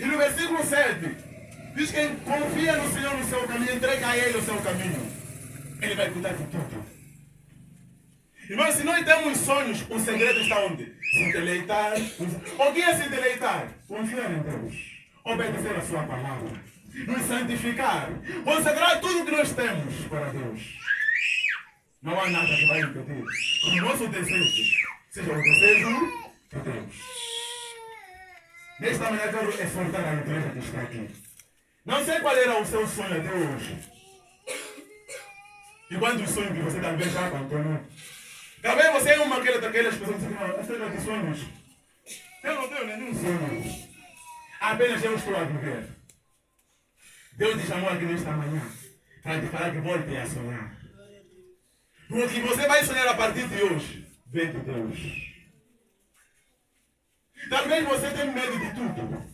E no versículo 7, diz que confia no Senhor no seu caminho, entrega a Ele o seu caminho. Ele vai cuidar de tudo. Irmãos, se nós temos sonhos, o segredo está onde? Se deleitar. O que é se deleitar? Confiar em Deus. Obedecer a sua palavra. Nos santificar. Consagrar tudo que nós temos para Deus. Não há nada que vai impedir. O nosso desejo seja o desejo de Deus. Nesta manhã quero exortar a igreja que está aqui. Não sei qual era o seu sonho até hoje. E quantos sonhos que você talvez já abandonou. Talvez você é uma daquelas pessoas que dizem, acerca de sonhos. Eu não tenho nenhum sonho. Apenas eu estou a viver. Deus te chamou aqui nesta manhã para te falar que volte a sonhar. Porque você vai sonhar a partir de hoje. Vem de Deus. Talvez você tenha medo de tudo.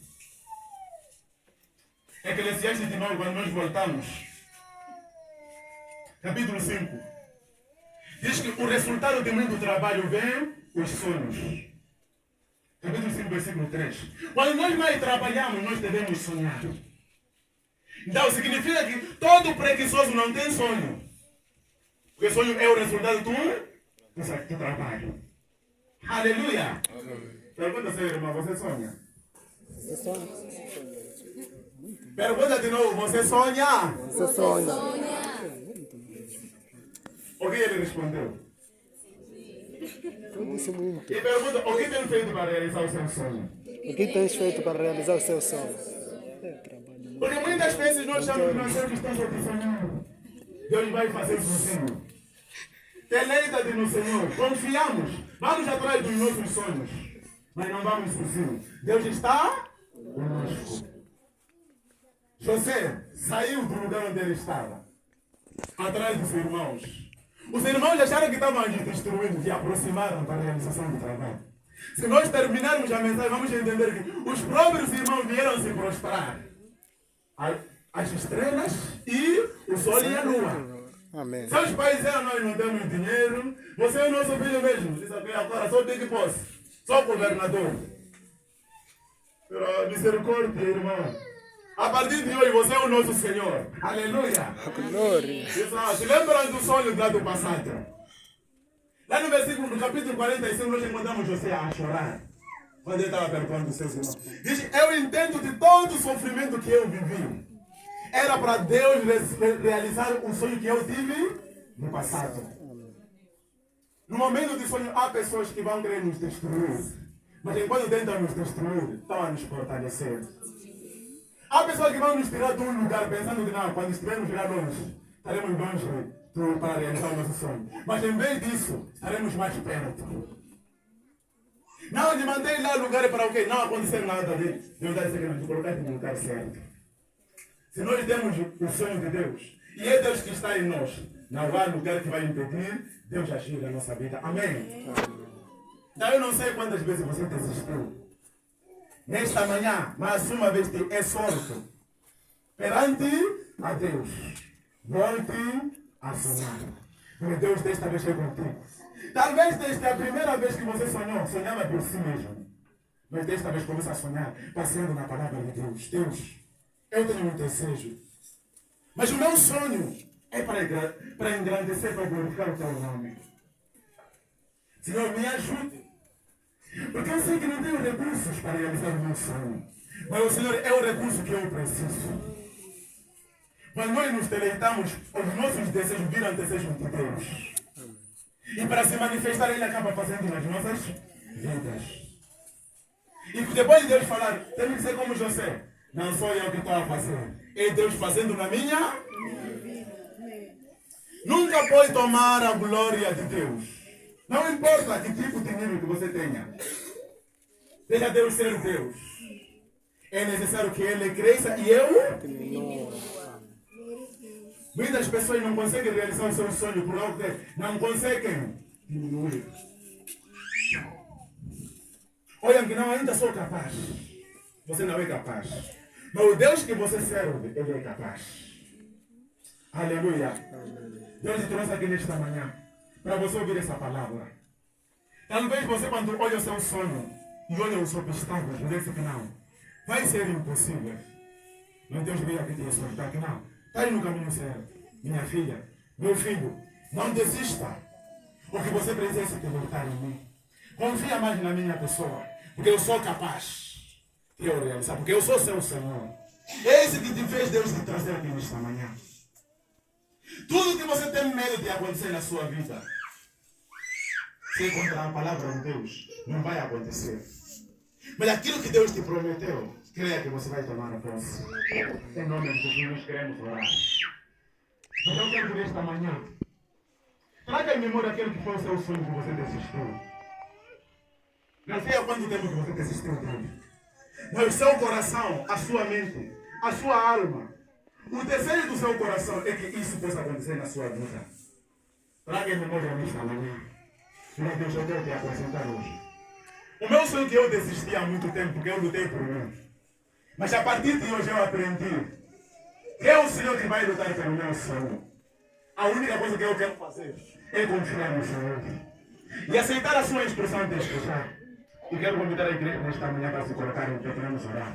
Eclesiastes 9, quando nós voltamos, capítulo 5, Diz que o resultado de muito trabalho vem os sonhos. Capítulo 5, versículo 3. Quando nós mais trabalhamos, nós devemos sonhar. Então significa que todo preguiçoso não tem sonho. Porque sonho é o resultado do trabalho. Aleluia! Pergunta, seu irmão, você sonha? Você sonha? Pergunta de novo, você sonha? Você sonha? O que ele respondeu? Eu disse muito. E pergunta, o que tem feito para realizar o seu sonho? O que tens feito para realizar o seu sonho? Porque muitas vezes nós achamos que nós somos tão sonhando. Deus vai fazer isso no Senhor. Deleita-te no Senhor. Confiamos. Vamos atrás dos nossos sonhos. Mas não vamos fugir. Deus está conosco. José saiu do lugar onde ele estava. Atrás dos irmãos. Os irmãos acharam que estavam destruindo e aproximaram para a realização do trabalho. Se nós terminarmos a mensagem, vamos entender que os próprios irmãos vieram se prostrar. As estrelas e o sol e a lua. Amém. Seus pais disseram, nós não temos dinheiro. Você é o nosso filho mesmo. Diz aqui agora, sou Big Boss. Sou governador. Misericórdia, irmão. A partir de hoje, você é o nosso Senhor. Aleluia. Glória. Se lembram do sonho lá do passado? Lá no versículo, no capítulo 45, nós encontramos José a chorar. Quando ele estava perguntando dos seus irmãos. Diz, eu entendo de todo o sofrimento que eu vivi. Era para Deus realizar um sonho que eu tive no passado. No momento de sonho, há pessoas que vão querer nos destruir. Mas enquanto tentam nos destruir, estão a nos fortalecer. Há pessoas que vão nos tirar de um lugar pensando que não, quando estivermos lá longe, estaremos longe para realizar o nosso sonho. Mas em vez disso, estaremos mais perto. Não, de manter lá lugar para o quê? Não acontecer nada de Deus vai dizer que nos colocar no lugar certo. Se nós temos o sonho de Deus, e é Deus que está em nós, não há lugar que vai impedir Deus agir na nossa vida. Amém? Então eu não sei quantas vezes você desistiu. Nesta manhã, mais uma vez te exorto perante a Deus. Volte a sonhar. Porque Deus desta vez é contigo. Talvez desde a primeira vez que você sonhou, sonhava por si mesmo. Mas desta vez começa a sonhar, passeando na palavra de Deus. Deus, eu tenho um desejo. Mas o meu sonho é para engrandecer, para glorificar o teu nome. Senhor, me ajude. Porque eu sei que não tenho recursos para realizar o meu sonho. Mas o Senhor é o recurso que eu preciso. Quando nós nos deleitamos, os nossos desejos viram desejos de Deus. E para se manifestar, Ele acaba fazendo nas nossas vidas. E depois de Deus falar, temos que ser como José. Não sou eu que estou a fazer. É Deus fazendo na minha. Nunca pode tomar a glória de Deus. Não importa que tipo de nível que você tenha. Deixa Deus ser Deus. É necessário que Ele cresça e eu. Muitas pessoas não conseguem realizar o seu sonho por algo que não conseguem diminuir. Olha que não, ainda sou capaz. Você não é capaz. Mas o Deus que você serve, Ele é capaz. Aleluia. Deus te trouxe aqui nesta manhã para você ouvir essa palavra. Talvez você, quando olha o seu sonho e olha os obstáculos, você diz que não, vai ser impossível. Mas Deus veio aqui te exortar que não. Está aí no caminho certo. Minha filha, meu filho, não desista. Porque você precisa se voltar em mim. Confia mais na minha pessoa. Porque eu sou capaz de eu realizar. Porque eu sou seu Senhor. É esse que te fez Deus te trazer aqui nesta manhã. Tudo que você tem medo de acontecer na sua vida, se encontrar a palavra de Deus, não vai acontecer. Mas aquilo que Deus te prometeu, creia que você vai tomar a posse. Em nome de Jesus, nós queremos orar. Mas eu quero que nesta manhã, traga em memória aquele que foi o seu sonho que você desistiu. Não sei há quanto tempo que você desistiu dele. Mas o seu coração, a sua mente, a sua alma, o desejo do seu coração é que isso possa acontecer na sua vida. Traga em memória nesta manhã. Meu Deus, eu quero te apresentar hoje. O meu sonho que eu desisti há muito tempo, porque eu lutei por mim. Mas a partir de hoje eu aprendi que é o Senhor que vai lutar pelo meu sonho. A única coisa que eu quero fazer é confiar no Senhor e aceitar a sua instrução de expressão. E quero convidar a igreja nesta manhã para se colocar em pé, vamos orar.